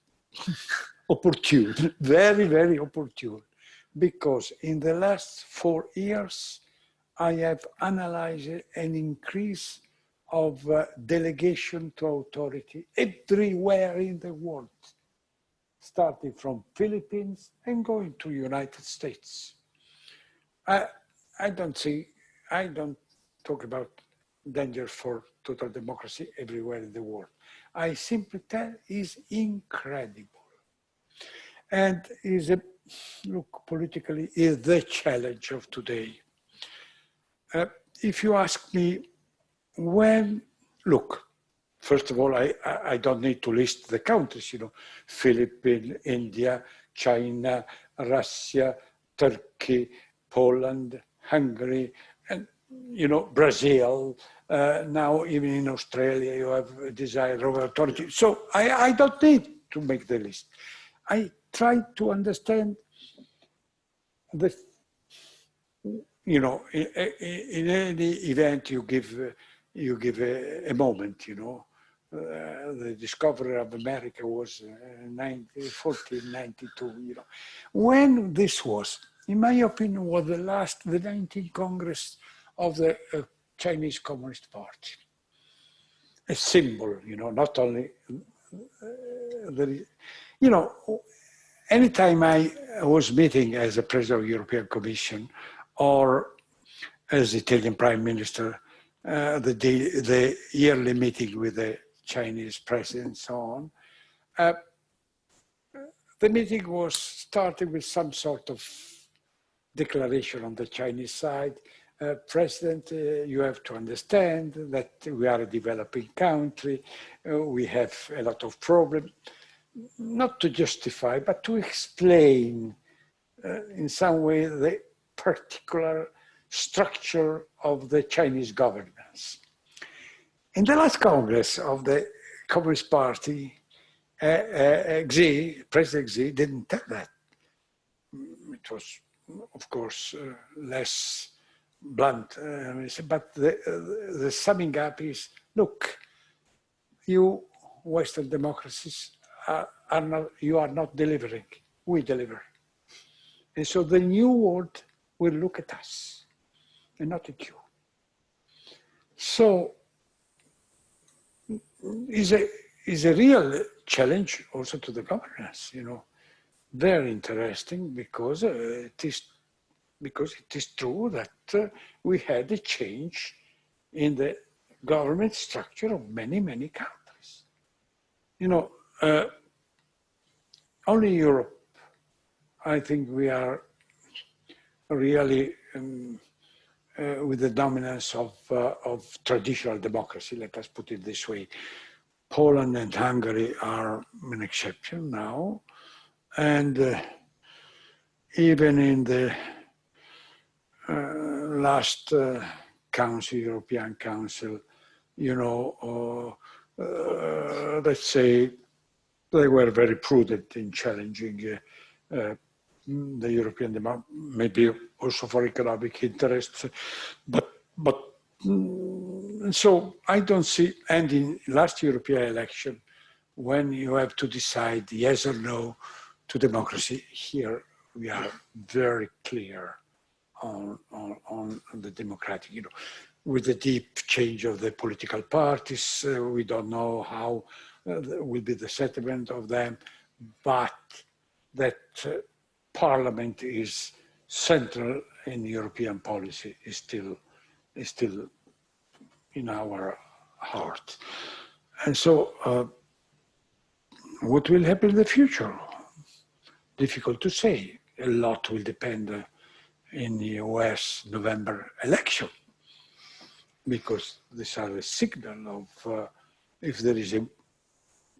opportune, very, very opportune, because in the last 4 years, I have analyzed an increase of delegation to authority everywhere in the world, starting from Philippines and going to United States. I don't talk about danger for total democracy everywhere in the world. I simply tell is incredible. And look, politically, is the challenge of today. If you ask me when, look, first of all, I don't need to list the countries, Philippines, India, China, Russia, Turkey, Poland, Hungary, and Brazil. Now even in Australia you have a desire of authority. So I don't need to make the list. I try to understand in any event you give a moment. The discovery of America was 1492. When this was, in my opinion, was the 19th Congress of the Chinese Communist Party. A symbol, not only, anytime I was meeting as a president of the European Commission or as Italian Prime Minister, the yearly meeting with the Chinese president and so on, the meeting was started with some sort of declaration on the Chinese side. President, you have to understand that we are a developing country. We have a lot of problems, not to justify, but to explain in some way the particular structure of the Chinese governance. In the last Congress of the Communist Party, President Xi didn't tell that. It was, of course, less blunt, but the summing up is, look, you Western democracies you are not delivering, we deliver. And so the new world will look at us and not at you. So is a real challenge also to the governance, very interesting because it is true that we had a change in the government structure of many, many countries. Only Europe, I think we are really with the dominance of traditional democracy, let us put it this way. Poland and Hungary are an exception now. And even in the last Council, European Council, let's say they were very prudent in challenging the European demand, maybe also for economic interests, but so I don't see, and in last European election, when you have to decide yes or no to democracy, here we are very clear on the democratic, with the deep change of the political parties, we don't know how will be the settlement of them, but that Parliament is central in European policy is still in our heart. And so what will happen in the future? Difficult to say. A lot will depend in the US November election, because these are a signal of if there is a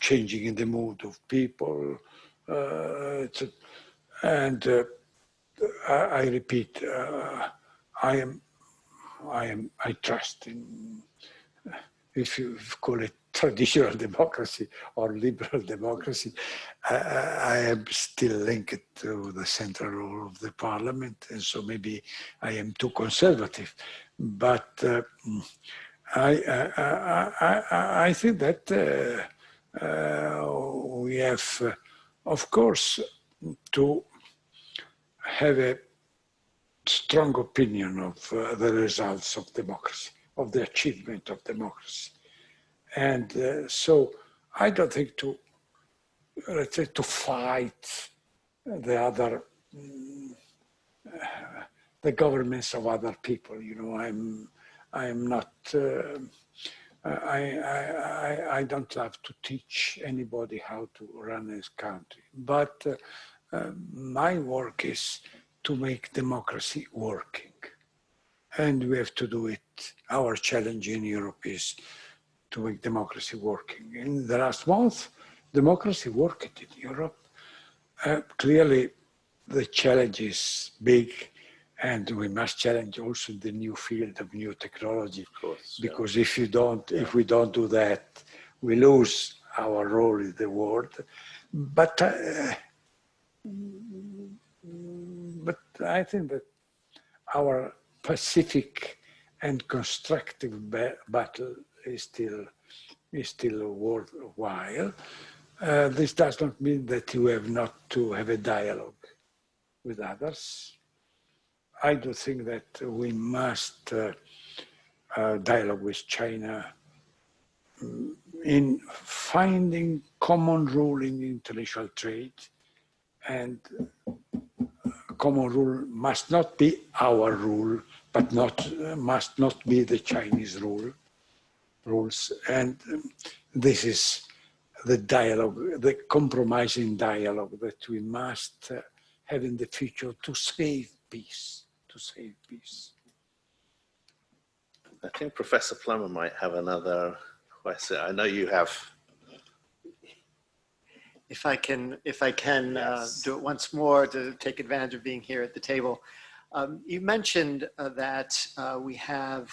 changing in the mood of people. And I repeat, I am I trust in, if you call it traditional democracy or liberal democracy, I am still linked to the central role of the parliament, and so maybe I am too conservative. But I think that we have, of course, to have a strong opinion of the results of democracy, of the achievement of democracy. And so I don't think to, let's say, to fight the other, the governments of other people. You know, I'm not, I don't have to teach anybody how to run this country. But my work is to make democracy working. And we have to do it. Our challenge in Europe is to make democracy working. In the last month, democracy worked in Europe. Clearly, the challenge is big, and we must challenge also the new field of new technology. Of course, because if we don't do that, we lose our role in the world. But I think that our pacific and constructive battle is still worthwhile. This does not mean that you have not to have a dialogue with others. I do think that we must dialogue with China in finding common rule in international trade, and common rule must not be our rule, but must not be the Chinese rules. And this is the dialogue, the compromising dialogue that we must have in the future to save peace, I think Professor Plummer might have another question. I know you have. If I can Yes. do it once more to take advantage of being here at the table. You mentioned that we have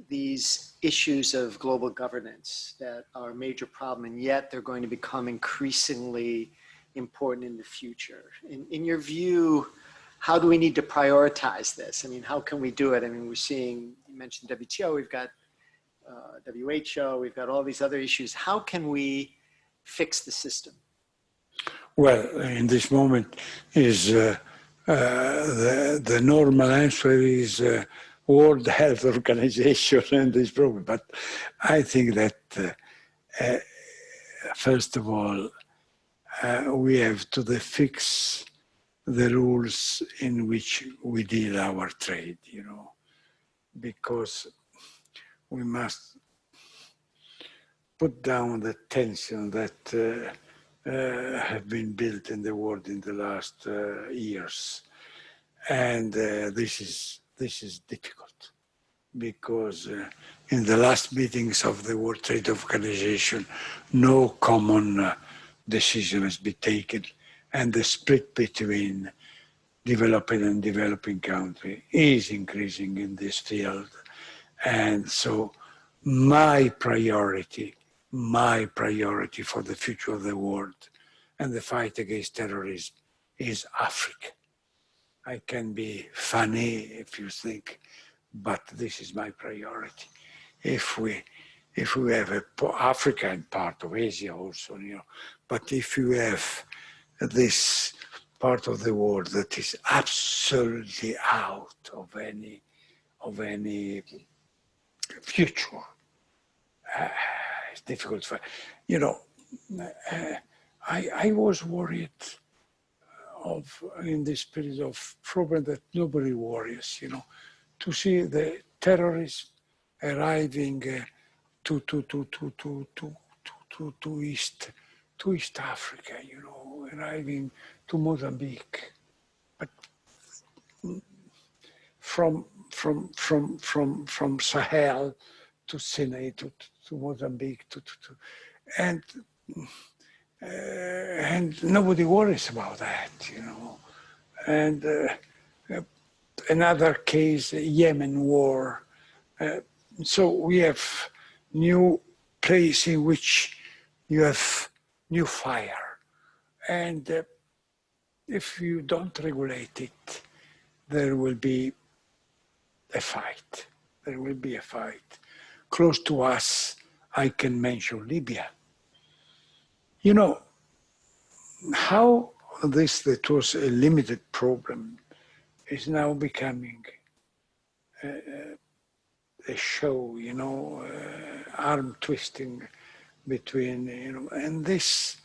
these issues of global governance that are a major problem, and yet they're going to become increasingly important in the future. In your view, how do we need to prioritize this? I mean, how can we do it? I mean, we're seeing, you mentioned WTO, we've got WHO, we've got all these other issues. How can we fix the system? Well, in this moment is the normal answer is World Health Organization and this problem. But I think that first of all, we have to fix the rules in which we deal our trade, you know, because we must put down the tension that have been built in the world in the last years. And this is difficult because in the last meetings of the World Trade Organization, no common decision has been taken, and the split between developing and developing country is increasing in this field. And so my priority for the future of the world and the fight against terrorism is Africa. I can be funny if you think, but this is my priority. If we have Africa and part of Asia also, you know, but if you have this part of the world that is absolutely out of any future, it's difficult for, you know, I was worried in this period of problem that nobody worries, you know, to see the terrorists arriving to East Africa, you know, arriving to Mozambique, but from Sahel to Sinai to Mozambique and nobody worries about that, you know, and another case, Yemen War. So we have new place in which you have new fire. And if you don't regulate it, there will be a fight. There will be a fight. Close to us, I can mention Libya. You know, how this that was a limited problem is now becoming a show, you know, arm twisting between, you know, and this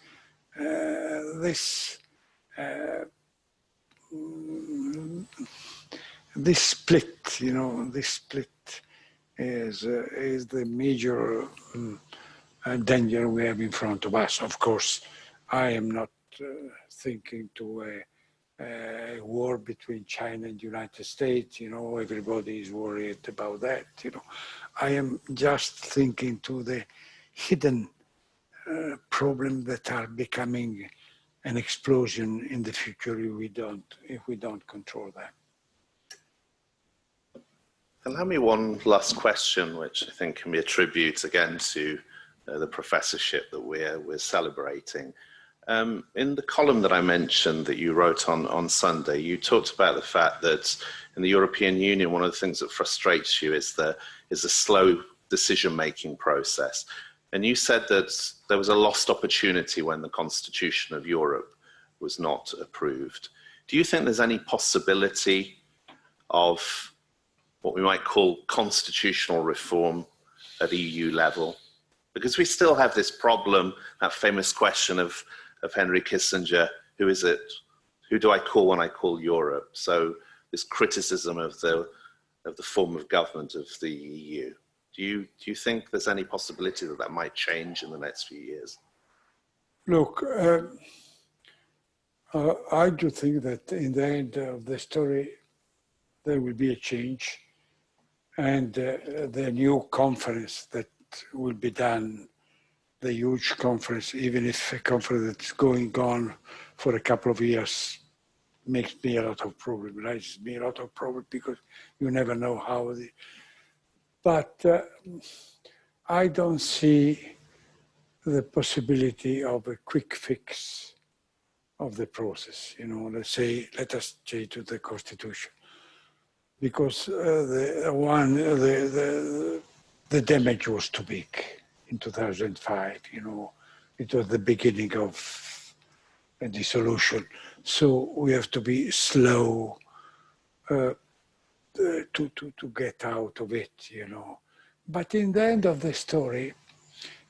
split, you know, this split is the major danger we have in front of us. Of course, I am not thinking to a war between China and the United States, you know, everybody is worried about that, you know. I am just thinking to the hidden problems that are becoming an explosion in the future if we don't control them. Allow me one last question, which I think can be a tribute again to the professorship that we're celebrating. In the column that I mentioned that you wrote on Sunday, you talked about the fact that in the European Union, one of the things that frustrates you is the slow decision-making process. And you said that there was a lost opportunity when the Constitution of Europe was not approved. Do you think there's any possibility of what we might call constitutional reform at EU level? Because we still have this problem, that famous question of Henry Kissinger, who is it? Who do I call when I call Europe? So this criticism of the form of government of the EU. Do you think there's any possibility that that might change in the next few years? Look, I do think that in the end of the story, there will be a change, and the new conference that will be done, the huge conference, even if a conference that's going on for a couple of years, makes me a lot of problem, raises me a lot of problem, because you never know how but I don't see the possibility of a quick fix of the process. You know, let's say, let us change to the Constitution, because the damage was too big in 2005. You know, it was the beginning of a dissolution. So we have to be slow to get out of it, you know. But in the end of the story,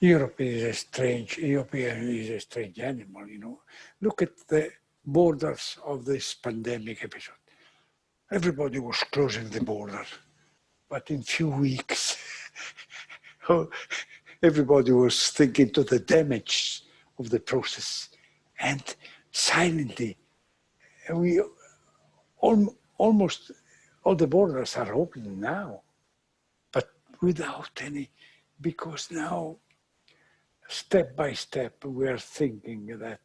Europe is a strange animal, you know. Look at the borders of this pandemic episode. Everybody was closing the border, but in few weeks, everybody was thinking to the damage of the process, and silently, we almost all the borders are open now, but without any, because now, step by step, we are thinking that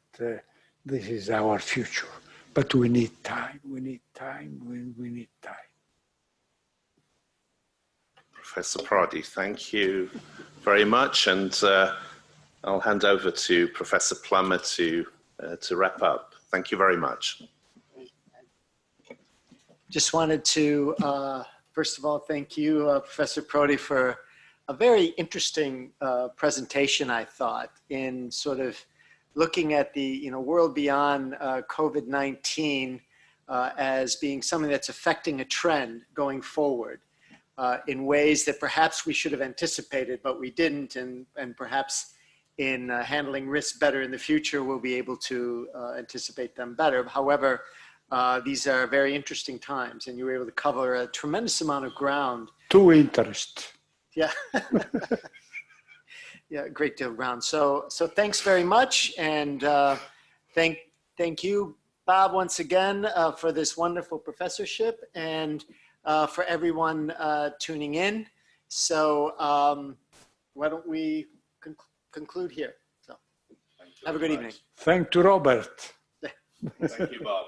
this is our future, but we need time, we need time. Professor Prodi, thank you very much, and I'll hand over to Professor Plummer to wrap up. Thank you very much. Just wanted to, first of all, thank you, Professor Prodi, for a very interesting presentation, I thought, in sort of looking at the world beyond COVID-19 as being something that's affecting a trend going forward in ways that perhaps we should have anticipated, but we didn't, and perhaps in handling risks better in the future, we'll be able to anticipate them better. However, these are very interesting times, and you were able to cover a tremendous amount of ground. Too interesting. Yeah. Yeah, great deal of ground. So thanks very much, and thank you, Bob, once again for this wonderful professorship, and for everyone tuning in. So why don't we conclude here? So have a good evening. Thank you, Robert. Thank you, Bob.